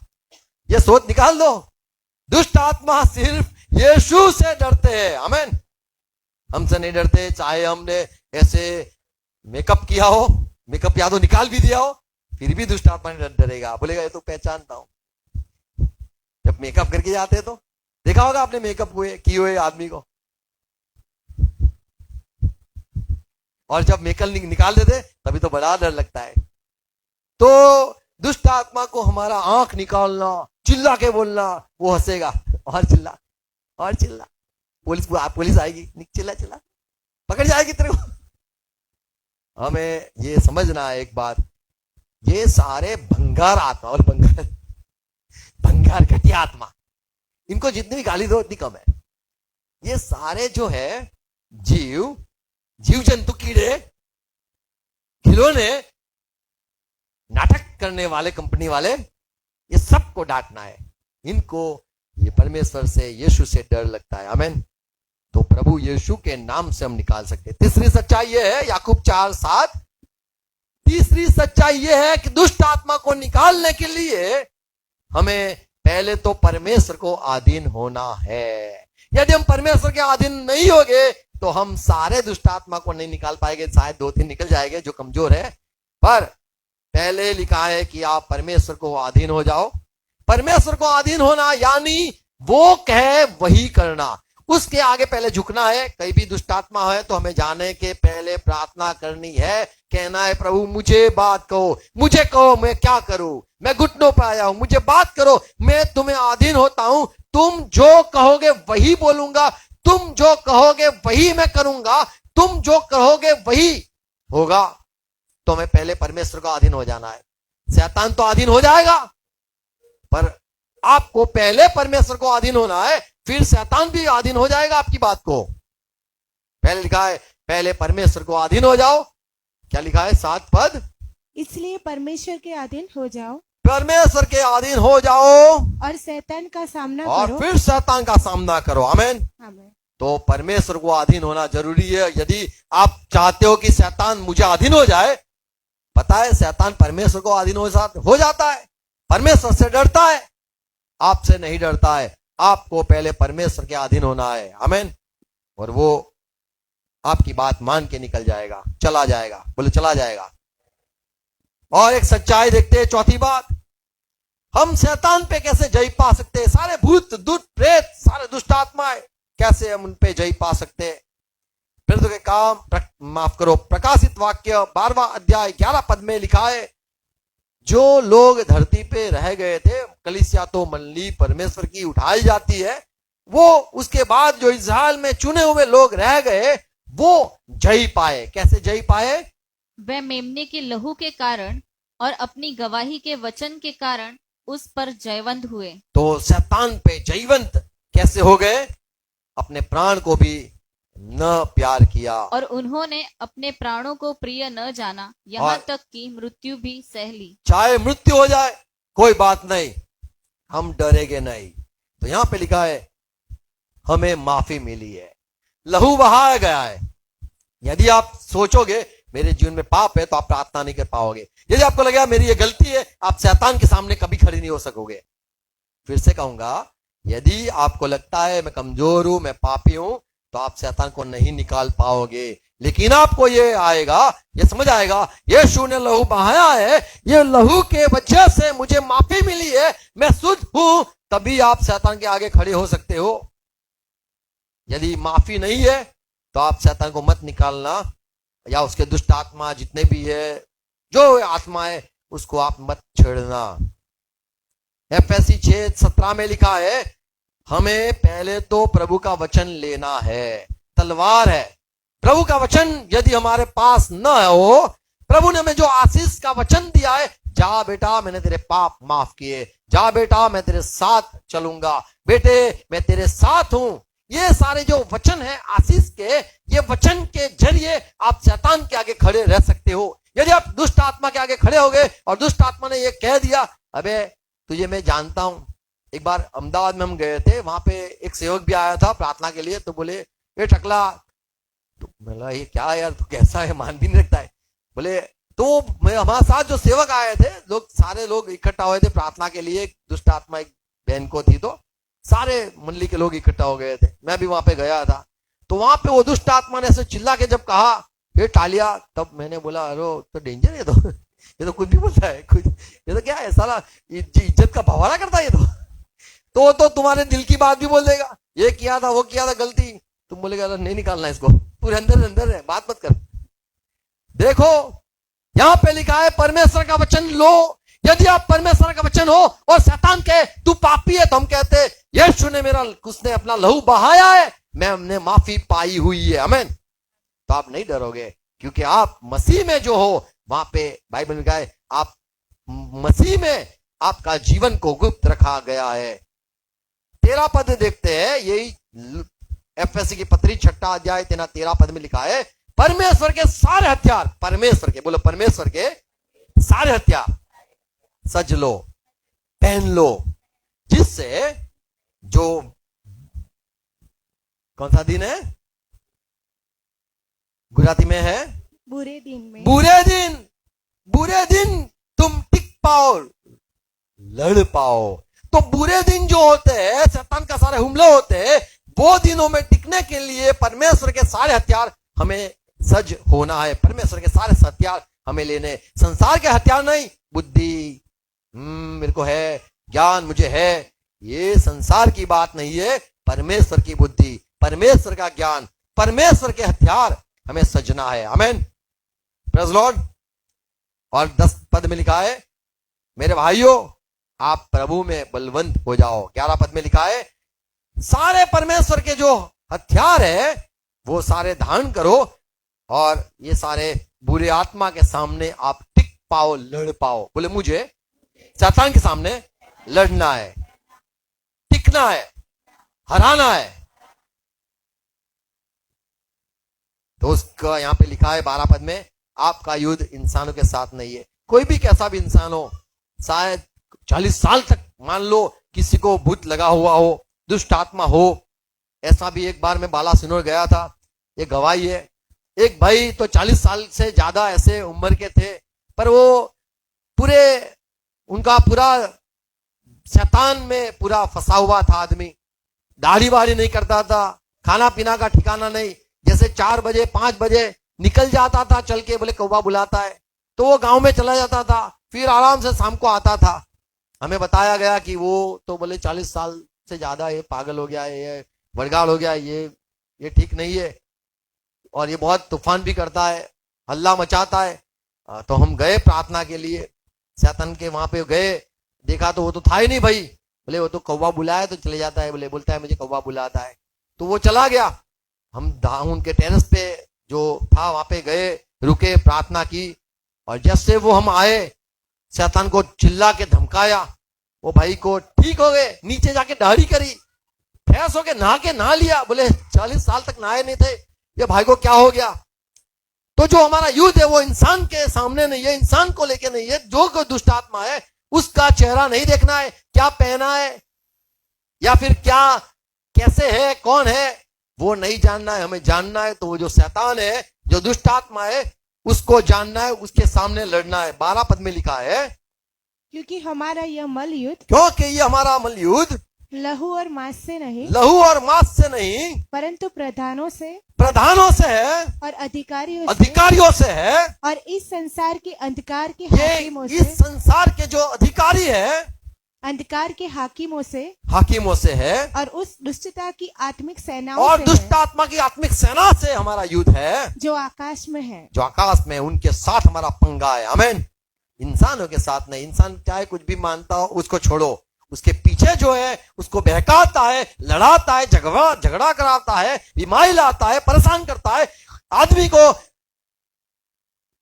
ये सोच निकाल दो। दुष्ट आत्मा सिर्फ यीशु से डरते हैं। आमीन। हमसे नहीं डरते, चाहे हमने ऐसे मेकअप किया हो, मेकअप या तो निकाल भी दिया हो, फिर भी दुष्ट आत्मा नहीं डरेगा, बोलेगा ये तो पहचानता हूं। जब मेकअप करके जाते तो देखा होगा आपने मेकअप किए हुए आदमी को, और जब मेकअप निकाल देते तभी तो बड़ा डर लगता है। तो दुष्ट आत्मा को हमारा आंख निकालना, चिल्ला के बोलना, वो हंसेगा, और चिल्ला और चिल्ला, पुलिस आएगी, चिल्ला चिल्ला पकड़ जाएगी तेरे को। हमें ये समझना है एक बात, ये सारे भंगार आत्मा, और भंगार घटिया आत्मा, इनको जितनी भी गाली दो उतनी कम है। ये सारे जो है जीव जंतु, कीड़े, खिलौने, नाटक करने वाले कंपनी वाले, ये सबको डांटना है। इनको ये परमेश्वर से, यीशु से डर लगता है। आमीन। तो प्रभु यीशु के नाम से हम निकाल सकते हैं। तीसरी सच्चाई ये है, याकूब 4:7, तीसरी सच्चाई ये है कि दुष्ट आत्मा को निकालने के लिए हमें पहले तो परमेश्वर को अधीन होना है। यदि हम परमेश्वर के अधीन नहीं होंगे तो हम सारे दुष्ट आत्मा को नहीं निकाल पाएंगे। शायद 2-3 निकल जाएंगे जो कमजोर है, पर पहले लिखा है कि आप परमेश्वर को अधीन हो जाओ। परमेश्वर को अधीन होना यानी वो कहे वही करना, उसके आगे पहले झुकना है। कहीं भी दुष्ट आत्मा है तो हमें जाने के पहले प्रार्थना करनी है, कहना है प्रभु मुझे बात कहो, मुझे कहो मैं क्या करूं, मैं घुटनों पर आया हूं, मुझे बात करो, मैं तुम्हें अधीन होता हूं, तुम जो कहोगे वही बोलूंगा, तुम जो कहोगे वही मैं करूंगा, तुम जो कहोगे वही होगा। तो हमें पहले परमेश्वर का अधीन हो जाना है। शैतान तो अधीन हो जाएगा, पर आपको पहले परमेश्वर को अधीन होना है, फिर शैतान भी अधीन हो जाएगा आपकी बात को। पहले लिखा है पहले परमेश्वर को अधीन हो जाओ। क्या लिखा है 7 पद, इसलिए परमेश्वर के अधीन हो जाओ, परमेश्वर के अधीन हो जाओ और शैतान का सामना और करो। फिर शैतान का सामना करो। आमीन। आमीन। तो परमेश्वर को अधीन होना जरूरी है। यदि आप चाहते हो कि शैतान मुझे अधीन हो जाए, पता है शैतान परमेश्वर को अधीन हो जाता है, परमेश्वर से डरता है, आपसे नहीं डरता है। आपको पहले परमेश्वर के अधीन होना है। आमीन। और वो आपकी बात मान के निकल जाएगा, चला जाएगा, बोले चला जाएगा। और एक सच्चाई देखते हैं, चौथी बात, हम शैतान पे कैसे जय पा सकते हैं। सारे भूत, दुष्ट, प्रेत, सारे दुष्ट आत्माएं, कैसे हम उन पे जय पा सकते हैं। फिर के काम प्रकाशित वाक्य 12वां अध्याय 11 पद में लिखा है, जो लोग धरती पे रह गए थे, कलीसिया तो मंडली परमेश्वर की उठाई जाती है, वो उसके बाद जो इस्राएल में चुने हुए लोग रह गए वो जय पाए। कैसे जय पाए? वह मेमने के लहू के कारण और अपनी गवाही के वचन के कारण उस पर जयवंत हुए। तो शैतान पे जयवंत कैसे हो गए? अपने प्राण को भी न प्यार किया, और उन्होंने अपने प्राणों को प्रिय न जाना, यहाँ तक कि मृत्यु भी सह ली। चाहे मृत्यु हो जाए कोई बात नहीं, हम डरेंगे नहीं। तो यहां पे लिखा है हमें माफी मिली है, लहू बहाया गया है। यदि आप सोचोगे मेरे जीवन में पाप है तो आप प्रार्थना नहीं कर पाओगे। यदि आपको लगेगा मेरी ये गलती है, आप शैतान के सामने कभी खड़े नहीं हो सकोगे। फिर से कहूंगा, यदि आपको लगता है मैं कमजोर हूं, मैं पापी हूं, तो आप शैतान को नहीं निकाल पाओगे। लेकिन आपको ये आएगा, ये समझ आएगा, यीशु ने लहू बहाया है, ये लहू के वजह से मुझे माफी मिली है, मैं शुद्ध हूं, तभी आप शैतान के आगे खड़े हो सकते हो। यदि माफी नहीं है तो आप शैतान को मत निकालना, या उसके दुष्ट आत्मा जितने भी है, जो आत्मा है, उसको आप मत छेड़ना। एफएससी 6:17 में लिखा है, हमें पहले तो प्रभु का वचन लेना है। तलवार है प्रभु का वचन। यदि हमारे पास न हो, प्रभु ने हमें जो आशीष का वचन दिया है, जा बेटा मैंने तेरे पाप माफ किए, जा बेटा मैं तेरे साथ चलूंगा, बेटे मैं तेरे साथ हूं, ये सारे जो वचन है आशीष के, ये वचन के जरिए आप शैतान के आगे खड़े रह सकते हो। यदि आप दुष्ट आत्मा के आगे खड़े हो गए और दुष्ट आत्मा ने ये कह दिया, अबे तुझे मैं जानता हूं। एक बार अहमदाबाद में हम गए थे, वहां पे एक सेवक भी आया था प्रार्थना के लिए, तो बोले ये टकला, तो बोला ये क्या है यार, तो कैसा है, मान भी नहीं रखता है। बोले तो हमारे साथ जो सेवक आए थे, लोग सारे लोग इकट्ठा हुए थे प्रार्थना के लिए। दुष्ट आत्मा एक बहन को थी, तो सारे मंडली के लोग इकट्ठा हो गए थे, मैं भी वहां पे गया था। तो वहां पे वो दुष्ट आत्मा ने ऐसे चिल्ला के जब कहा ये टालिया, तब मैंने बोला अरे तो डेंजर है, ये तो कुछ भी बोलता है, कुछ ये तो क्या है, साला इज्जत का भवारा करता है ये तो तुम्हारे दिल की बात भी बोल देगा, ये किया था वो किया था गलती, तुम बोलेगा नहीं निकालना इसको, पूरे अंदर है, बात मत कर। देखो यहां पे लिखा है परमेश्वर का वचन लो, यदि आप परमेश्वर का वचन हो और शैतान कहे तू पापी है, तो हम कहते यीशु ने उसने अपना लहू बहाया है, मैं हमने माफी पाई हुई है। आमीन। तो आप नहीं डरोगे, क्योंकि आप मसीह में जो हो, वहां पे बाइबल में कहा है आप मसीह में आपका जीवन को गुप्त रखा गया है। 13 पद देखते हैं, यही एफएससी की पत्री 6 अध्याय 13 पद में लिखा है, परमेश्वर के सारे हथियार, परमेश्वर के, बोलो परमेश्वर के सारे हथियार सज लो, पहन लो, जिससे जो कौन सा दिन है, गुजराती में है बुरे दिन में बुरे दिन तुम टिक पाओ, लड़ पाओ। तो बुरे दिन जो होते हैं, शैतान का सारे हमले होते हैं, वो दिनों में टिकने के लिए परमेश्वर के सारे हथियार हमें सज होना है। परमेश्वर के सारे हथियार हमें लेने, संसार के हथियार नहीं। बुद्धि मेरे को है, ज्ञान मुझे है, ये संसार की बात नहीं है। परमेश्वर की बुद्धि, परमेश्वर का ज्ञान, परमेश्वर के हथियार हमें सजना है। आमीन, प्रेज़ लॉर्ड। और 10 पद में लिखा है, मेरे भाइयों आप प्रभु में बलवंत हो जाओ। 11 पद में लिखा है, सारे परमेश्वर के जो हथियार है वो सारे धारण करो, और ये सारे बुरे आत्मा के सामने आप टिक पाओ, लड़ पाओ। बोले मुझे शैतान के सामने लड़ना है, टिकना है, हराना है। तो उसका यहां पे लिखा है 12 पद में, आपका युद्ध इंसानों के साथ नहीं है। कोई भी कैसा भी इंसान हो, शायद 40 साल तक मान लो किसी को भूत लगा हुआ हो, दुष्ट आत्मा हो। ऐसा भी एक बार मैं बालासिनोर गया था, ये गवाही है। एक भाई तो 40 साल से ज्यादा ऐसे उम्र के थे, पर वो उनका पूरा शैतान में पूरा फंसा हुआ था आदमी। दाढ़ी वाड़ी नहीं करता था, खाना पीना का ठिकाना नहीं। जैसे 4 बजे 5 बजे निकल जाता था चल के, बोले कौवा बुलाता है, तो वो गांव में चला जाता था, फिर आराम से शाम को आता था। हमें बताया गया कि वो तो बोले 40 साल से ज्यादा ये पागल हो गया है, ये वड़गाड़ हो गया है, ये ठीक नहीं है, और ये बहुत तूफान भी करता है, हल्ला मचाता है। तो हम गए प्रार्थना के लिए, शैतान के वहां पे गए, देखा तो वो तो था ही नहीं भाई। बोले वो तो कौवा बुलाया तो चले जाता है, बोले बोलता है मुझे कौवा बुलाता है, तो वो चला गया। हम उनके टेरेस पे जो था वहां पे गए, रुके, प्रार्थना की, और जैसे वो हम आए, शैतान को चिल्ला के धमकाया, वो भाई को ठीक हो गए। नीचे जाके दाढ़ी करी, फ्रेश होके नहा लिया। बोले 40 साल तक नहाए नहीं थे, ये भाई को क्या हो गया। तो जो हमारा युद्ध है वो इंसान के सामने नहीं है, इंसान को लेके नहीं है। जो कोई दुष्ट आत्मा है उसका चेहरा नहीं देखना है, क्या पहना है या फिर क्या कैसे है, कौन है, वो नहीं जानना है। हमें जानना है तो वो जो शैतान है, जो दुष्ट आत्मा है, उसको जानना है, उसके सामने लड़ना है। 12 पद में लिखा है, क्योंकि हमारा यह मल युद्ध क्योंकि ये हमारा मल युद्ध लहू और मांस से नहीं, लहू और मांस से नहीं, परंतु प्रधानों से है और अधिकारियों से है, और इस संसार के अंधकार के ये हाकिमों इस से, संसार के जो अधिकारी है, अंधकार के हाकिमों से है, और उस दुष्टता की आत्मिक सेनाओं और से दुष्ट है, आत्मा की आत्मिक सेना से हमारा युद्ध है, जो आकाश में है। जो आकाश में, उनके साथ हमारा पंगा है। आमीन। इंसानों के साथ नहीं। इंसान चाहे कुछ भी मानता हो, उसको छोड़ो। उसके पीछे जो है उसको बहकाता है, लड़ाता है, झगड़ा कराता है, बीमारी लाता है, परेशान करता है, आदमी को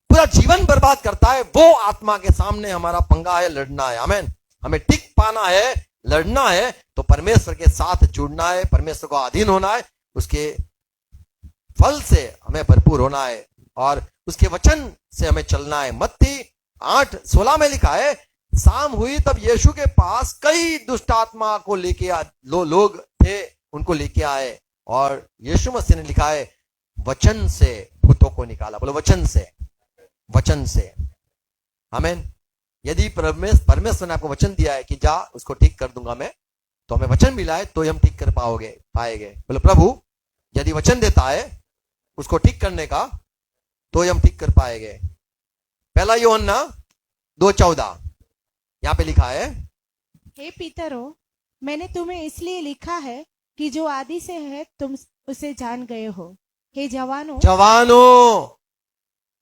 पूरा जीवन बर्बाद करता है। वो आत्मा के सामने हमारा पंगा है, लड़ना है। आमीन। हमें टिक पाना है, लड़ना है, तो परमेश्वर के साथ जुड़ना है, परमेश्वर को अधीन होना है, उसके फल से हमें भरपूर होना है, और उसके वचन से हमें चलना है। मत्ती 8:16 में लिखा है, शाम हुई तब यीशु के पास कई दुष्ट आत्मा को लेके लोग थे, उनको लेके आए, और यीशु मसीह ने लिखा है वचन से भूतों को निकाला। बोलो वचन से। आमीन। यदि परमेश्वर ने आपको वचन दिया है कि जा उसको ठीक कर दूंगा मैं, तो हमें वचन मिला है तो हम ठीक कर पाएंगे। बोलो प्रभु यदि वचन देता है उसको ठीक करने का, तो हम ठीक कर पाएंगे। पहला यूहन्ना 2:14 यहाँ पे लिखा है, हे पितरों, मैंने तुम्हें इसलिए लिखा है कि जो आदि से है तुम उसे जान गए हो। हे जवानों,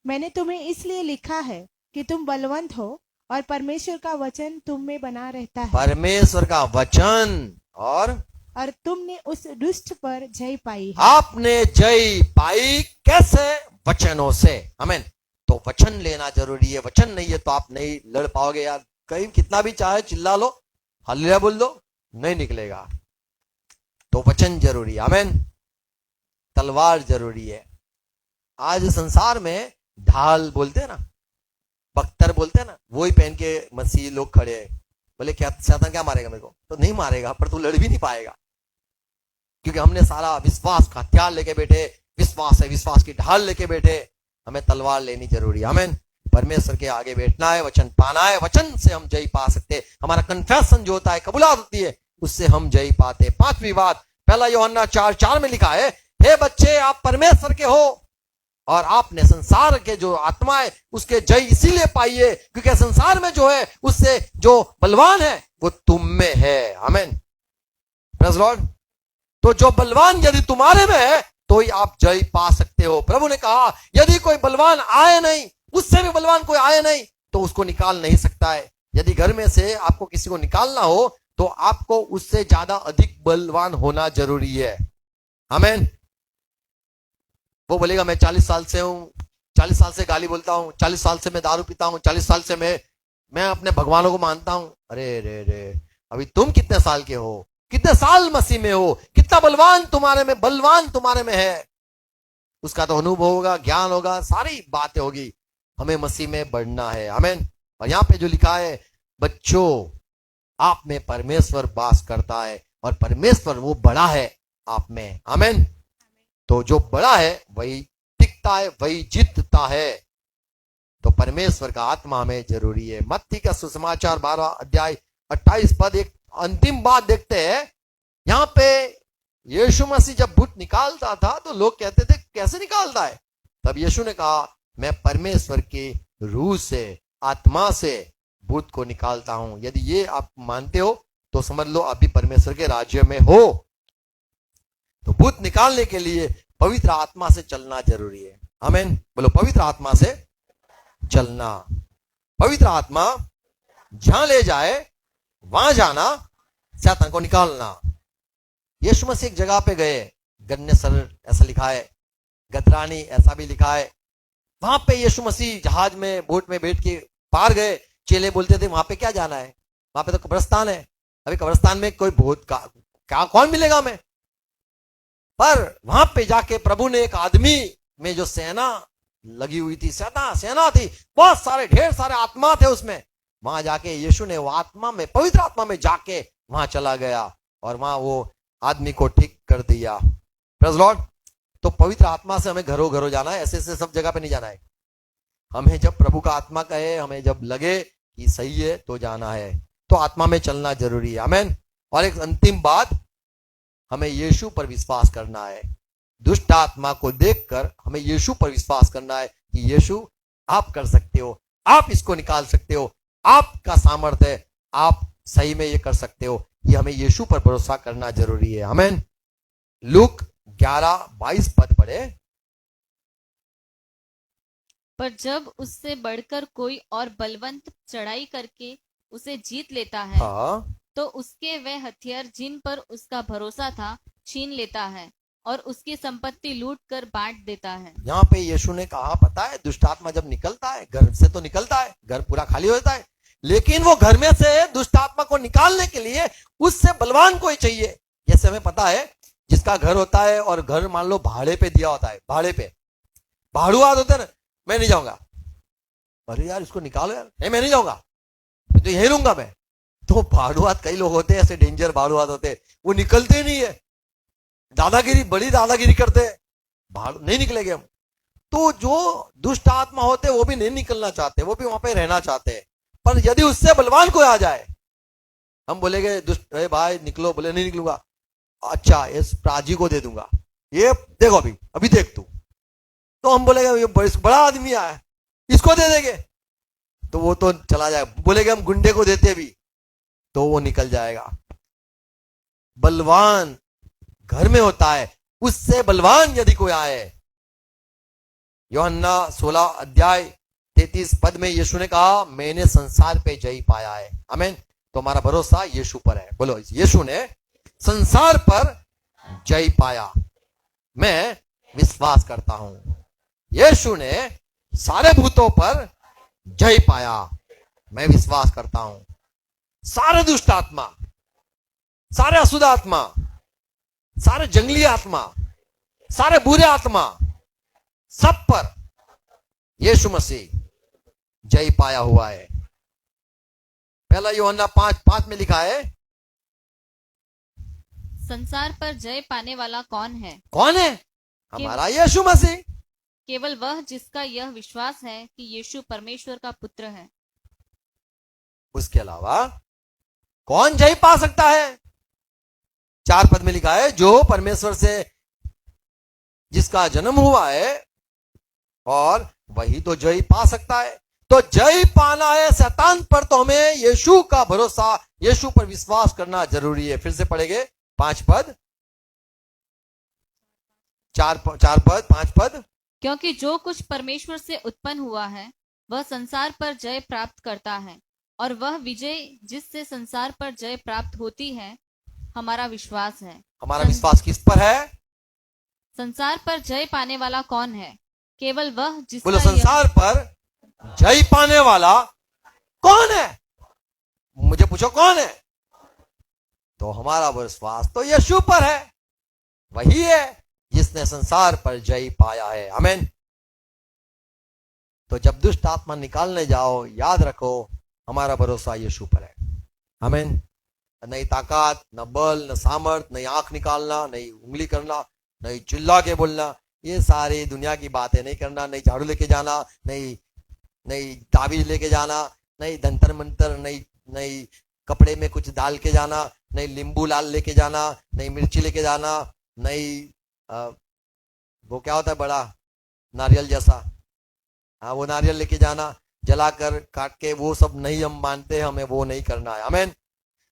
मैंने तुम्हें इसलिए लिखा है कि तुम बलवंत हो और परमेश्वर का वचन तुम में बना रहता है परमेश्वर का वचन और तुमने उस दुष्ट पर जय पाई है। आपने जय पाई कैसे? वचनों से। आमीन। तो वचन लेना जरूरी है। वचन नहीं है तो आप नहीं लड़ पाओगे यार। कहीं कितना भी चाहे चिल्ला लो, हालेलुया बोल दो, नहीं निकलेगा। तो वचन जरूरी है। आमीन। तलवार जरूरी है। आज संसार में ढाल बोलते हैं ना, बख्तर बोलते हैं ना, वही पहन के मसीह लोग खड़े हैं। बोले क्या शैतान क्या मारेगा मेरे को? तो नहीं मारेगा, पर तू लड़ भी नहीं पाएगा, क्योंकि हमने सारा विश्वास का हथियार लेके बैठे। विश्वास है, विश्वास की ढाल लेके बैठे। हमें तलवार लेनी जरूरी है। आमीन। परमेश्वर के आगे बैठना है, वचन पाना है। वचन से हम जय पा सकते हैं। हमारा कन्फेशन जो होता है, कबूलात होती है, उससे हम जय पाते। पांचवी बात, पहला यूहन्ना 4:4 में लिखा है, हे बच्चे आप परमेश्वर के हो और आपने संसार के जो आत्मा है उसके जय इसीलिए पाई है क्योंकि संसार में जो है उससे जो बलवान है वो तुम में है। आमीन। Praise Lord. तो जो बलवान यदि तुम्हारे में है तो ही आप जय पा सकते हो। प्रभु ने कहा यदि कोई बलवान आए नहीं, उससे भी बलवान कोई आए नहीं, तो उसको निकाल नहीं सकता है। यदि घर में से आपको किसी को निकालना हो तो आपको उससे ज्यादा अधिक बलवान होना जरूरी है। आमीन। वो बोलेगा मैं 40 साल से हूं, 40 साल से गाली बोलता हूं, 40 साल से मैं दारू पीता हूं, 40 साल से मैं अपने भगवानों को मानता हूं। अरे रे रे, अभी तुम कितने साल के हो? कितने साल मसीह में हो? कितना बलवान तुम्हारे में है? उसका तो अनुभव होगा, ज्ञान होगा, सारी बातें होगी। हमें मसीह में बढ़ना है। आमीन। और यहां पे जो लिखा है, बच्चों आप में परमेश्वर वास करता है और परमेश्वर वो बड़ा है आप में। आमीन। तो जो बड़ा है वही टिकता है, वही जीतता है। तो परमेश्वर का आत्मा हमें जरूरी है। मत्ती का सुसमाचार 12:28 एक अंतिम बात देखते हैं। यहां पे यीशु मसीह जब भूत निकालता था तो लोग कहते थे कैसे निकालता है? तब यीशु ने कहा मैं परमेश्वर की रूह से, आत्मा से भूत को निकालता हूं। यदि ये आप मानते हो तो समझ लो आप भी परमेश्वर के राज्य में हो। तो भूत निकालने के लिए पवित्र आत्मा से चलना जरूरी है। आमीन। बोलो पवित्र आत्मा से चलना। पवित्र आत्मा जहां ले जाए वहां जाना, शैतान को निकालना। यीशु मसीह एक जगह पे गए, गन्नेसर ऐसा लिखा है, गदरानी ऐसा भी लिखा है। वहां पे यीशु मसीह जहाज में, बोट में बैठ के पार गए। चेले बोलते थे वहां पे क्या जाना है, वहां पे तो कब्रिस्तान है। अभी कब्रिस्तान में कोई भूत का क्या कौन मिलेगा हमें? पर वहां पे जाके प्रभु ने एक आदमी में जो सेना लगी हुई थी, सेना थी, बहुत सारे ढेर सारे आत्मा थे उसमें। वहां जाके यीशु ने वो आत्मा में, पवित्र आत्मा में जाके वहां चला गया और वहां वो आदमी को ठीक कर दिया। Praise Lord. तो पवित्र आत्मा से हमें घरों घरों जाना है, ऐसे ऐसे सब जगह पे नहीं जाना है। हमें जब प्रभु का आत्मा कहे, हमें जब लगे कि सही है तो जाना है। तो आत्मा में चलना जरूरी है। आमीन। और एक अंतिम बात, हमें यीशु पर विश्वास करना है। दुष्ट आत्मा को देखकर हमें यीशु पर विश्वास करना है कि यीशु आप कर सकते हो, आप इसको निकाल सकते हो, आपका सामर्थ्य है, आप सही में ये कर सकते हो। ये हमें यीशु पर भरोसा करना जरूरी है। आमीन। लूक 11:22 पढ़े। पर जब उससे बढ़कर कोई और बलवंत चढ़ाई करके उसे जीत लेता है, हाँ, तो उसके वह हथियार जिन पर उसका भरोसा था छीन लेता है और उसकी संपत्ति लूट कर बांट देता है। यहाँ पे यीशु ने कहा, पता है दुष्ट आत्मा जब निकलता है, घर से तो निकलता है, घर पूरा खाली होता है, लेकिन वो घर में से दुष्ट आत्मा को निकालने के लिए उससे बलवान कोई चाहिए। जैसे हमें पता है जिसका घर होता है और घर मान लो भाड़े पे दिया होता है, भाड़े पे भाड़ुआत होते हैं ना, मैं नहीं जाऊंगा, अरे यार इसको निकालो यार, नहीं मैं नहीं जाऊंगा, मैं तो यही रहूंगा मैं। तो भाड़ुआत कई लोग होते हैं ऐसे डेंजर भाड़ुआत होते हैं, वो निकलते नहीं है, दादागिरी, बड़ी दादागिरी करते हैं, भाड़ नहीं निकलेंगे हम। तो जो दुष्ट आत्मा होते हैं वो भी नहीं निकलना चाहते, वो भी वहां पे रहना चाहते हैं। पर यदि उससे बलवान कोई आ जाए, हम बोलेंगे दुष्ट अरे भाई निकलो, बोले नहीं निकलूंगा, अच्छा इस प्राजी को दे दूंगा, ये देखो अभी देख तू, तो हम बोलेंगे ये बड़ा आदमी आया, इसको दे देंगे, तो वो तो चला जाए। बोलेंगे हम गुंडे को देते भी, तो वो निकल जाएगा। बलवान घर में होता है, उससे बलवान यदि कोई आए। यूहन्ना 16 33 पद में यीशु ने कहा, मैंने संसार पे जय पाया है। आमीन। तो हमारा भरोसा यीशु पर है। बोलो, यीशु ने संसार पर जय पाया, मैं विश्वास करता हूं। यीशु ने सारे भूतों पर जय पाया, मैं विश्वास करता हूं। सारे दुष्ट आत्मा, सारे अशुद्ध आत्मा, सारे जंगली आत्मा, सारे बुरे आत्मा, सब पर यीशु मसीह जय पाया हुआ है। पहला यूहन्ना 5:5 में लिखा है, संसार पर जय पाने वाला कौन है? कौन है? हमारा यीशु मसीह। केवल वह जिसका यह विश्वास है कि यीशु परमेश्वर का पुत्र है। उसके अलावा कौन जय पा सकता है? 4 पद में लिखा है, जो परमेश्वर से जिसका जन्म हुआ है, और वही तो जय पा सकता है। तो जय पाना है शैतान पर, तो हमें यीशु का भरोसा, यीशु पर विश्वास करना जरूरी है। फिर से पढ़ेंगे 5 पद, 4 पद, 5 पद। क्योंकि जो कुछ परमेश्वर से उत्पन्न हुआ है वह संसार पर जय प्राप्त करता है, और वह विजय जिससे संसार पर जय प्राप्त होती है हमारा विश्वास है। हमारा विश्वास किस पर है? संसार पर जय पाने वाला कौन है? केवल वह जिसका बोलो, संसार पर जय पाने वाला कौन है? मुझे पूछो कौन है? तो हमारा विश्वास तो यीशु पर है। वही है जिसने संसार पर जय पाया है। आमीन। तो जब दुष्ट आत्मा निकालने जाओ, याद रखो हमारा भरोसा यीशु पर है। आमीन। नहीं ताकत, न बल, न सामर्थ, नहीं आंख निकालना, नहीं उंगली करना, नहीं चिल्ला के बोलना, ये सारी दुनिया की बातें नहीं करना, नहीं झाड़ू लेके जाना, नहीं ताबीज लेके जाना, नहीं धंतर मंतर, नहीं कपड़े में कुछ डाल के जाना, नहीं नींबू लाल लेके जाना, नहीं मिर्ची लेके जाना, नहीं वो क्या होता है बड़ा नारियल जैसा, हाँ वो नारियल लेके जाना, जलाकर काट के, वो सब नहीं हम मानते, हमें वो नहीं करना है। आमीन।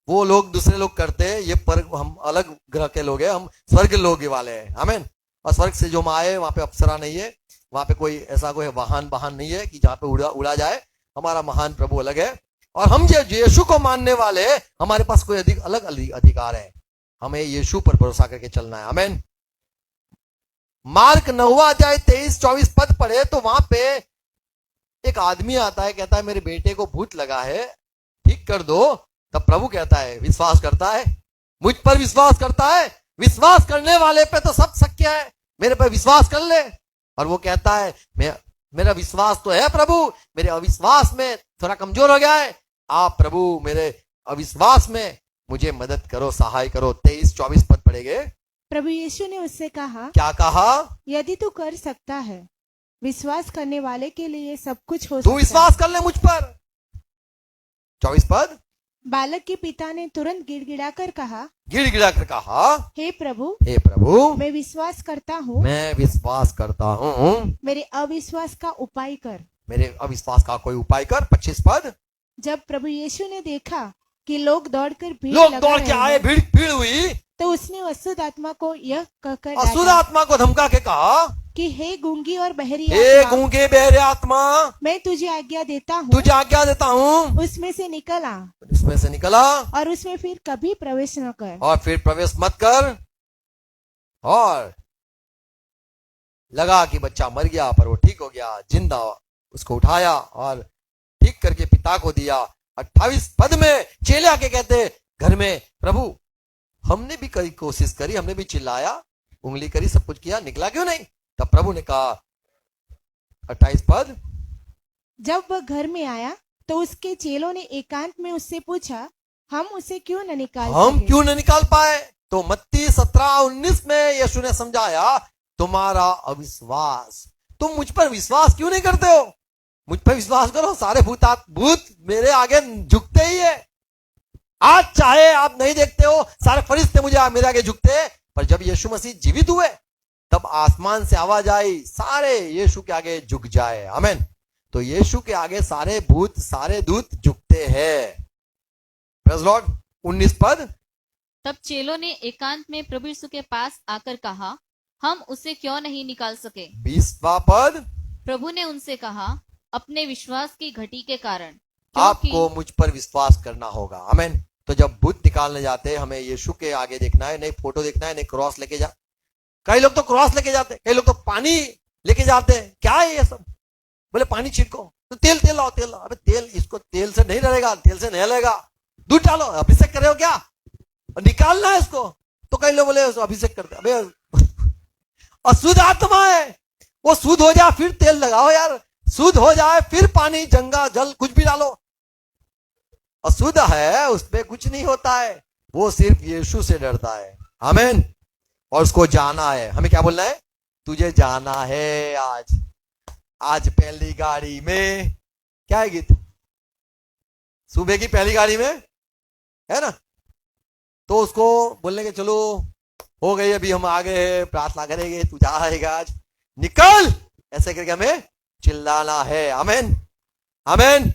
वो लोग दूसरे लोग करते हैं, ये पर हम अलग ग्रह के लोग हैं, हम स्वर्ग लोग वाले हैं। आमीन। और स्वर्ग से जो हम आए वहां पे अप्सरा नहीं है, वहां पे कोई ऐसा कोई वाहन नहीं है कि जहां पे उड़ा जाए। हमारा महान प्रभु अलग है, और हम जो यीशु को मानने वाले, हमारे पास कोई अलग अधिकार है। हमें यीशु पर भरोसा करके चलना है। आमीन। मार्क 9वां अध्याय 23-24 पद पढ़े तो वहां पे एक आदमी आता है, कहता है मेरे बेटे को भूत लगा है, ठीक कर दो। तब प्रभु कहता है, विश्वास करता है? मुझ पर विश्वास करता है? विश्वास करने वाले पे तो सब शक्य है, मेरे पे विश्वास कर ले। और वो कहता है, मेरा विश्वास तो है प्रभु, मेरे अविश्वास में थोड़ा कमजोर हो गया है, आप प्रभु मेरे अविश्वास में मुझे मदद करो, सहाय करो। 23-24 पद पढ़ेंगे। प्रभु यीशु ने उससे कहा, क्या कहा? यदि तू कर सकता है, विश्वास करने वाले के लिए सब कुछ हो तू सकता है। विश्वास कर ले मुझ पर। 24 पद। बालक के पिता ने तुरंत गिड़गिड़ाकर कहा, हे प्रभु, मैं विश्वास करता हूँ, मैं विश्वास करता हूँ, मेरे अविश्वास का उपाय कर। मेरे अविश्वास का कोई उपाय कर। 25 पद। जब प्रभु यीशु ने देखा कि लोग दौड़ के आए, भीड़ हुई, तो उसने अशुद्ध आत्मा को यह कहकर अशुद्ध डांटा आत्मा को धमका के कहा कि हे गूंगी और बहरी हे आत्मा, गूंगे बहरे आत्मा, मैं तुझे आज्ञा देता हूँ, तुझे आज्ञा देता हूँ, उसमें से निकल आ, उसमें से निकला, और उसमें फिर कभी प्रवेश न कर। और फिर प्रवेश मत कर। और लगा कि बच्चा मर गया, पर वो ठीक हो गया, जिंदा। उसको उठाया और ठीक करके पिता को दिया। 28 पद में चेले आके कहते घर में, प्रभु हमने भी कई कोशिश करी, हमने भी चिल्लाया, उंगली करी, सब कुछ किया, निकला क्यों नहीं? तब प्रभु ने कहा, 28 पद, जब वह घर में आया तो उसके चेलों ने एकांत में उससे पूछा, हम उसे क्यों न निकाल पाए? तो मत्ती 17-19 में यीशु ने समझाया, तुम्हारा अविश्वास, तुम मुझ पर विश्वास क्यों नहीं करते हो? मुझ पर विश्वास करो, सारे भूत मेरे आगे झुकते ही है। आज चाहे आप नहीं देखते हो, सारे फरिश्ते मेरे आगे झुकते, पर जब यीशु मसीह जीवित हुए तब आसमान से आवाज आई, सारे यीशु के आगे झुक जाए। आमीन। तो यीशु के आगे सारे भूत, सारे दूत झुकते हैं। Praise Lord. 19 पद। तब चेलों ने एकांत में प्रभु यीशु के पास आकर कहा, हम उसे क्यों नहीं निकाल सके? 20वां पद। प्रभु ने उनसे कहा, अपने विश्वास की घटी के कारण, आपको मुझ पर विश्वास करना होगा। आमीन। तो जब भूत निकालने जाते हैं, हमें यीशु के आगे देखना है, नहीं फोटो देखना है, नहीं क्रॉस लेके जा। कई लोग तो क्रॉस लेके जाते हैं, कई लोग तो पानी लेके जाते हैं। क्या है ये सब? बोले पानी छिड़को, तो तेल तेल लाओ, तेल लाओ। अबे तेल, इसको तेल से नहीं रहेगा, तेल से नहीं लगेगा, दूध डालो, अभिषेक कर रहे हो क्या? और निकालना है इसको। तो कई लोग बोले अभिषेक करते, अबे अशुद्ध आत्मा है, वो शुद्ध हो जाए फिर तेल लगाओ यार, शुद्ध हो जाए फिर पानी, गंगा जल कुछ भी डालो। अशुद्ध है, उसमें कुछ नहीं होता है, वो सिर्फ यीशु से डरता है। आमीन। और उसको जाना है। हमें क्या बोलना है? तुझे जाना है आज पहली गाड़ी में। क्या है गीत? सुबह की पहली गाड़ी में, है ना? तो उसको बोलने के चलो हो गई, अभी हम आ गए, प्रार्थना करेंगे, तू जाएगा आज, निकल, ऐसे करके हमें चिल्लाना है। आमीन, आमीन।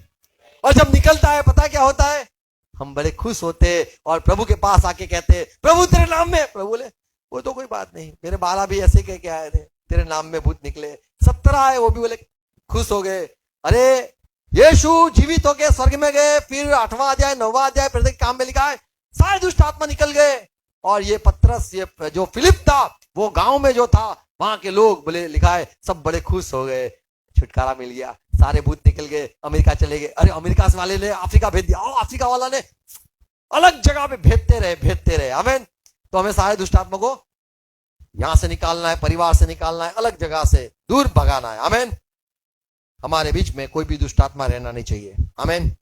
और जब निकलता है, पता क्या होता है? हम बड़े खुश होते और प्रभु के पास आके कहते, प्रभु तेरे नाम में। प्रभु बोले वो तो कोई बात नहीं, मेरे 12 भी ऐसे कह के आए थे, तेरे नाम में भूत निकले। 17 आए, वो भी बोले खुश हो गए। अरे यीशु जीवित होके स्वर्ग में गए, फिर 8वां अध्याय 9वां अध्याय फिर काम में लिखा है सारे दुष्ट आत्मा निकल गए। और ये पतरस, ये जो फिलिप था, वो गांव में जो था, वहां के लोग बोले, लिखा है सब बड़े खुश हो गए, छुटकारा मिल गया, सारे भूत निकल गए, अमेरिका चले गए। अरे अमेरिका वाले ने अफ्रीका भेज दिया, अफ्रीका वाला ने अलग जगह पे भेजते रहे। आमीन। तो हमें सारे दुष्ट आत्मा को यहां से निकालना है, परिवार से निकालना है, अलग जगह से दूर भगाना है। आमीन। हमारे बीच में कोई भी दुष्ट आत्मा रहना नहीं चाहिए। आमीन।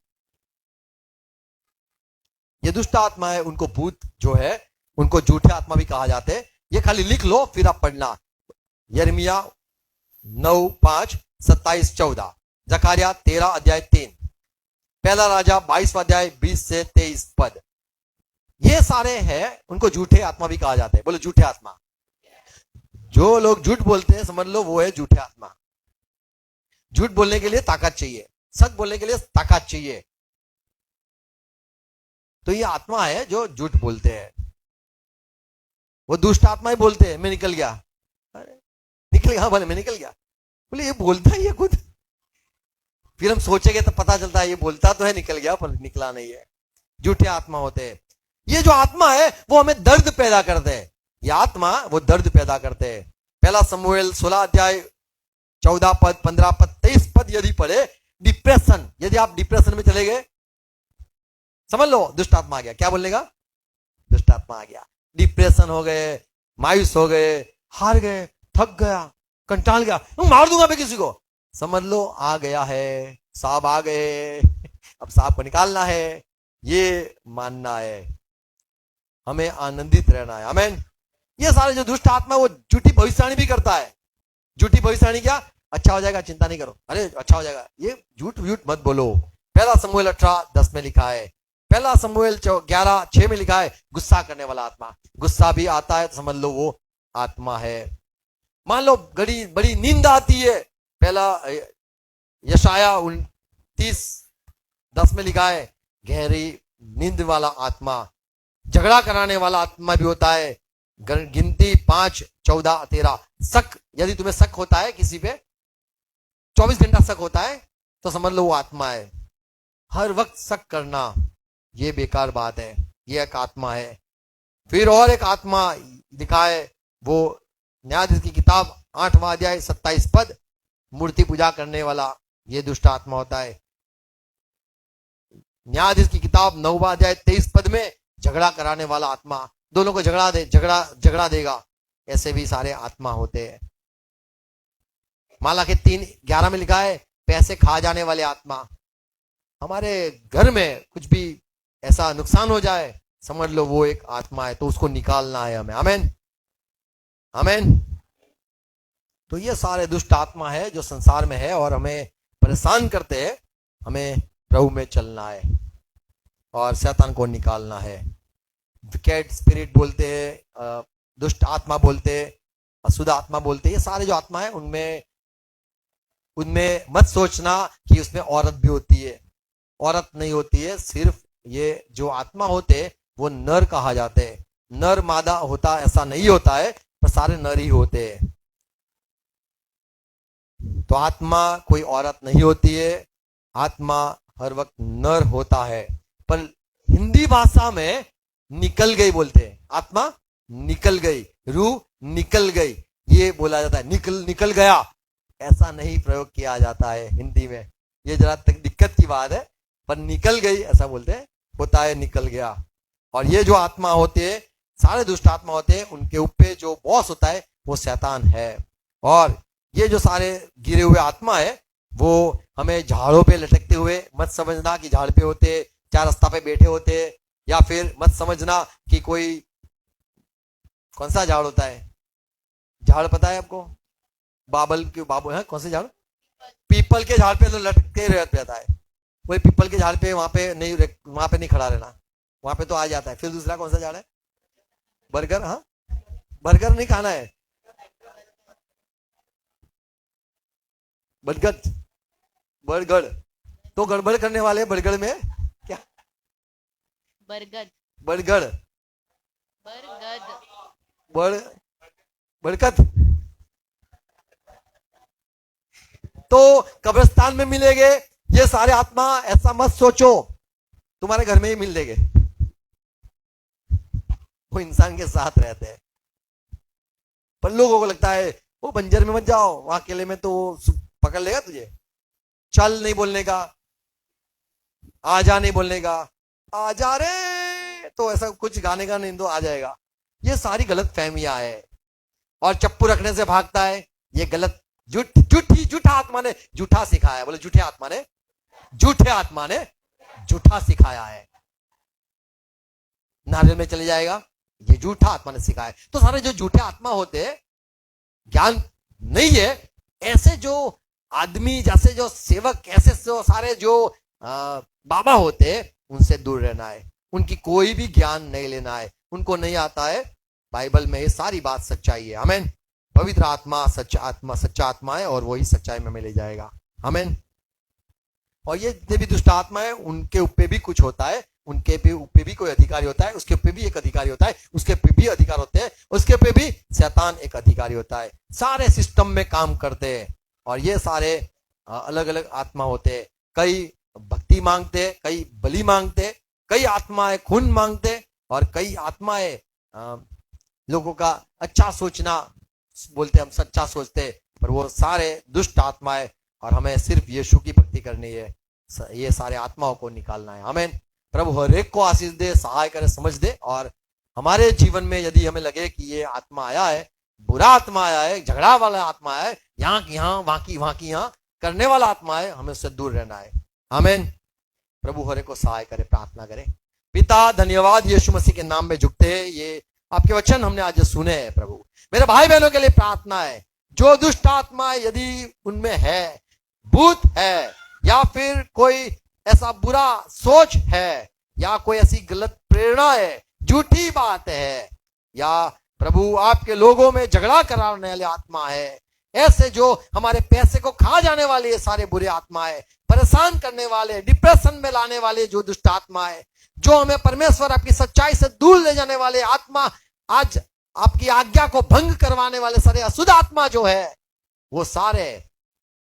ये दुष्ट आत्मा है, उनको भूत जो है, उनको झूठे आत्मा भी कहा जाते हैं। ये खाली लिख लो, फिर आप पढ़ना। यिर्मयाह 9:5, 27-14, जकारिया 13 अध्याय 3, पहला राजा 22वां अध्याय 20 से 23 पद। ये सारे हैं, उनको झूठे आत्मा भी कहा जाता है। बोलो झूठे आत्मा। जो लोग झूठ बोलते हैं, समझ लो वो है झूठे आत्मा। झूठ बोलने के लिए ताकत चाहिए, सच बोलने के लिए ताकत चाहिए। तो ये आत्मा है जो झूठ बोलते हैं, वो दुष्ट आत्मा ही बोलते हैं मैं निकल गया, अरे निकल गया, बोले मैं निकल गया, बोले ये बोलता है ये खुद। फिर हम सोचेंगे तो पता चलता है ये बोलता तो है निकल गया, पर निकला नहीं है। झूठे आत्मा होते हैं। ये जो आत्मा है वो हमें दर्द पैदा करते हैं। ये आत्मा वो दर्द पैदा करते हैं। पहला शमूएल 16 अध्याय 14 पद, 15 पद, 23 पद यदि पढ़े, डिप्रेशन, यदि आप डिप्रेशन में चले गए, समझ लो दुष्ट आत्मा आ गया। क्या बोलने का? दुष्ट आत्मा आ गया। डिप्रेशन हो गए, मायूस हो गए, हार गए, थक गया, कंटाल गया, मार दूंगा मैं किसी को, समझ लो आ गया है, सांप आ गए, अब सांप को निकालना है, ये मानना है। हमें आनंदित रहना है। आमीन। ये सारे जो दुष्ट आत्मा, वो झूठी भविष्यवाणी भी करता है। झूठी भविष्यवाणी क्या? अच्छा हो जाएगा, चिंता नहीं करो, अरे अच्छा हो जाएगा, ये झूठ मत बोलो। पहला शमूएल 18:10 में लिखा है, पहला शमूएल 11:6 में लिखा है, गुस्सा करने वाला आत्मा। गुस्सा भी आता है तो समझ लो वो आत्मा है। मान लो बड़ी नींद आती है, पहला यशाया 29:10 में लिखा है, गहरी नींद वाला आत्मा। झगड़ा कराने वाला आत्मा भी होता है, गिनती 5:14-13। शक, यदि तुम्हें शक होता है किसी पे, 24 घंटा शक होता है, तो समझ लो वो आत्मा है। हर वक्त शक करना ये बेकार बात है, ये एक आत्मा है। फिर और एक आत्मा लिखा है, वो न्यायाधीश की किताब 8वां अध्याय 27 पद, मूर्ति पूजा करने वाला, ये दुष्ट आत्मा होता है। न्यायाधीश की किताब 9वां अध्याय 23 पद में, झगड़ा कराने वाला आत्मा, दोनों को झगड़ा देगा, ऐसे भी सारे आत्मा होते हैं। मालाखी 3:11 में लिखा है, पैसे खा जाने वाले आत्मा। हमारे घर में कुछ भी ऐसा नुकसान हो जाए, समझ लो वो एक आत्मा है, तो उसको निकालना है हमें। आमीन, आमीन। तो ये सारे दुष्ट आत्मा है जो संसार में है और हमें परेशान करते हैं। हमें प्रभु में चलना है और शैतान को निकालना है। विकेट स्पिरिट बोलते हैं, दुष्ट आत्मा बोलते हैं, अशुद्ध आत्मा बोलते हैं। ये सारे जो आत्मा है उनमें मत सोचना कि उसमें औरत भी होती है। औरत नहीं होती है, सिर्फ ये जो आत्मा होते वो नर कहा जाते हैं। नर मादा होता ऐसा नहीं होता है, पर सारे नर ही होते हैं। तो आत्मा कोई औरत नहीं होती है, आत्मा हर वक्त नर होता है। पर हिंदी भाषा में निकल गई बोलते हैं, आत्मा निकल गई, रूह निकल गई, ये बोला जाता है। निकल गया ऐसा नहीं प्रयोग किया जाता है हिंदी में, ये जरा तक दिक्कत की बात है। पर निकल गई ऐसा बोलते हैं, होता है निकल गया। और ये जो आत्मा होते हैं, सारे दुष्ट आत्मा होते हैं, उनके ऊपर जो बॉस होता है वो शैतान है। और ये जो सारे गिरे हुए आत्मा है वो हमें झाड़ों पे लटकते हुए मत समझना कि झाड़ पे होते, चार रास्ता पे बैठे होते, या फिर मत समझना कि कोई कौन सा झाड़ होता है, झाड़ पता है आपको, बाबू है कौन से झाड़, पीपल के झाड़ पे तो लटकते रहता है। कोई पीपल के झाड़ पे वहां पे नहीं खड़ा रहना, वहां पे तो आ जाता है। फिर दूसरा कौन सा झाड़ है, बर्गर, हाँ बर्गर नहीं खाना है, बरगद तो गड़बड़ करने वाले बरगद में क्या, बरगद, बरगद, बरकत। तो कब्रिस्तान में मिलेंगे ये सारे आत्मा, ऐसा मत सोचो तुम्हारे घर में ही मिल देंगे, वो इंसान के साथ रहते हैं। पर लोगों को लगता है वो बंजर में मत जाओ, वहां अकेले में तो पकड़ लेगा तुझे, चल नहीं बोलने का, आजा नहीं बोलने का, आजा रे तो ऐसा कुछ गाने का नहीं तो आ जाएगा। ये सारी गलत फहमियां है। और चप्पू रखने से भागता है, ये गलत, झूठा आत्मा ने झूठा सिखाया है, बोले झूठे आत्मा ने झूठा सिखाया है। नारियल में चले जाएगा, ये झूठा आत्मा ने सिखाया है। तो सारे जो झूठे आत्मा होते हैं, ज्ञान नहीं है, ऐसे जो आदमी, जैसे जो सेवक, ऐसे जो सारे जो बाबा होते हैं, उनसे दूर रहना है। उनकी कोई भी ज्ञान नहीं लेना है, उनको नहीं आता है। बाइबल में ये सारी बात सच्चाई है। आमीन। पवित्र आत्मा सच्चा आत्मा है और वही सच्चाई में ले जाएगा। आमीन। और ये जितने भी दुष्ट आत्मा है, उनके ऊपर भी कुछ होता है, उनके ऊपर भी कोई अधिकारी होता है, उसके ऊपर भी एक अधिकारी होता है, उसके ऊपर भी अधिकार होते हैं, उसके ऊपर भी शैतान एक अधिकारी होता है। सारे सिस्टम में काम करते हैं। और ये सारे अलग अलग आत्मा होते हैं। कई भक्ति मांगते, कई बलि मांगते, कई आत्माएं खून मांगते, और कई आत्माएं लोगों का अच्छा सोचना बोलते, हम सच्चा सोचते, पर वो सारे दुष्ट आत्माएं। और हमें सिर्फ यीशु की भक्ति करनी है, ये सारे आत्माओं को निकालना है। आमीन। प्रभु हर एक को आशीष दे, सहाय करे, समझ दे। और हमारे जीवन में यदि हमें लगे कि ये आत्मा आया है, बुरा आत्मा आया है, झगड़ा वाला आत्मा है, यहाँ की यहाँ, वहां की यहाँ करने वाला आत्मा है, हमें उससे दूर रहना है। आमीन। प्रभु हर एक को सहाय करे, प्रार्थना करें। पिता धन्यवाद, यीशु मसीह के नाम में झुकते हैं। ये आपके वचन हमने आज सुने हैं प्रभु। मेरे भाई बहनों के लिए प्रार्थना है, जो दुष्ट आत्मा यदि उनमें है, भूत है, या फिर कोई ऐसा बुरा सोच है, या कोई ऐसी गलत प्रेरणा है, झूठी बात है, या प्रभु आपके लोगों में झगड़ा कराने वाली आत्मा है, ऐसे जो हमारे पैसे को खा जाने वाले ये सारे बुरे आत्मा है, परेशान करने वाले, डिप्रेशन में लाने वाले जो दुष्ट आत्मा है, जो हमें परमेश्वर आपकी सच्चाई से दूर ले जाने वाले आत्मा, आज आपकी आज्ञा को भंग करवाने वाले सारे अशुद्ध आत्मा जो है, वो सारे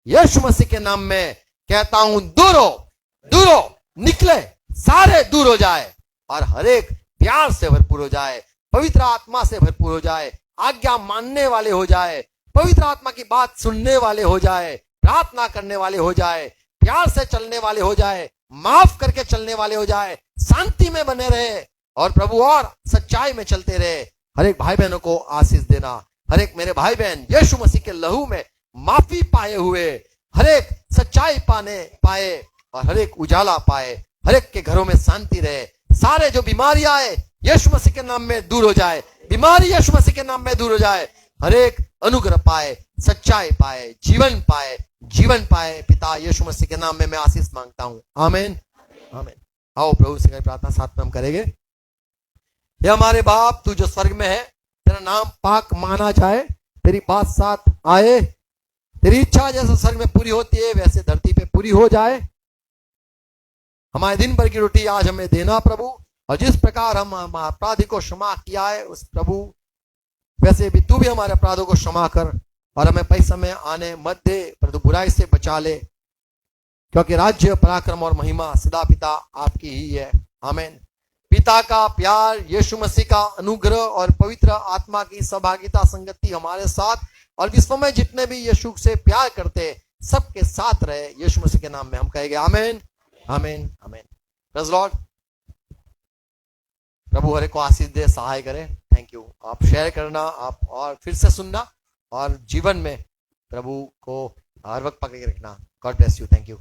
यीशु मसीह के नाम में कहता हूं, दूर हो, निकले, सारे दूर हो जाए, और हर एक प्यार से भरपूर हो जाए, पवित्र आत्मा से भरपूर हो जाए, आज्ञा मानने वाले हो जाए, पवित्र आत्मा की बात सुनने वाले हो जाए, प्रार्थना करने वाले हो जाए, प्यार से चलने वाले हो जाए, माफ करके चलने वाले हो जाए, शांति में बने रहे, और प्रभु और सच्चाई में चलते रहे। हर एक भाई बहनों को आशीष देना। हर एक मेरे भाई बहन यीशु मसीह के लहू में माफी पाए हुए, हर एक सच्चाई पाए, और हर एक उजाला पाए, हर एक के घरों में शांति रहे। सारे जो बीमारियां है यीशु मसीह के नाम में दूर हो जाए, बीमारी यीशु मसीह के नाम में दूर हो जाए, हर एक अनुग्रह पाए, सच्चाई पाए, जीवन पाए। पिता यीशु मसीह के नाम में मैं आशीष मांगता हूं। आमीन, आमीन। आओ प्रभु से प्रार्थना साथ में हम करेंगे। हे हमारे बाप, तू जो स्वर्ग में है, तेरा नाम पाक माना जाए, तेरी बात साथ आए, तेरी इच्छा जैसे स्वर्ग में पूरी होती है वैसे धरती पे पूरी हो जाए। हमारे दिन भर की रोटी आज हमें देना प्रभु, और जिस प्रकार हम अपराधी को क्षमा किया है उस प्रभु, वैसे भी तू भी हमारे अपराधों को क्षमा कर, और हमें पैसा में आने मत दे, परंतु बुराई से बचा ले, क्योंकि राज्य, पराक्रम और महिमा सदा पिता आपकी ही है। आमीन। पिता का प्यार, यीशु मसीह का अनुग्रह और पवित्र आत्मा की सहभागिता संगति हमारे साथ और विश्व में जितने भी यीशु से प्यार करते सबके साथ रहे। यीशु मसीह के नाम में हम कहेंगे आमीन, आमीन, आमीन। Praise Lord. प्रभु हरे को आशीष दे, सहाय करे। Thank you. आप शेयर करना, आप और फिर से सुनना और जीवन में प्रभु को हर वक्त पकड़ के रखना। God bless you. Thank you.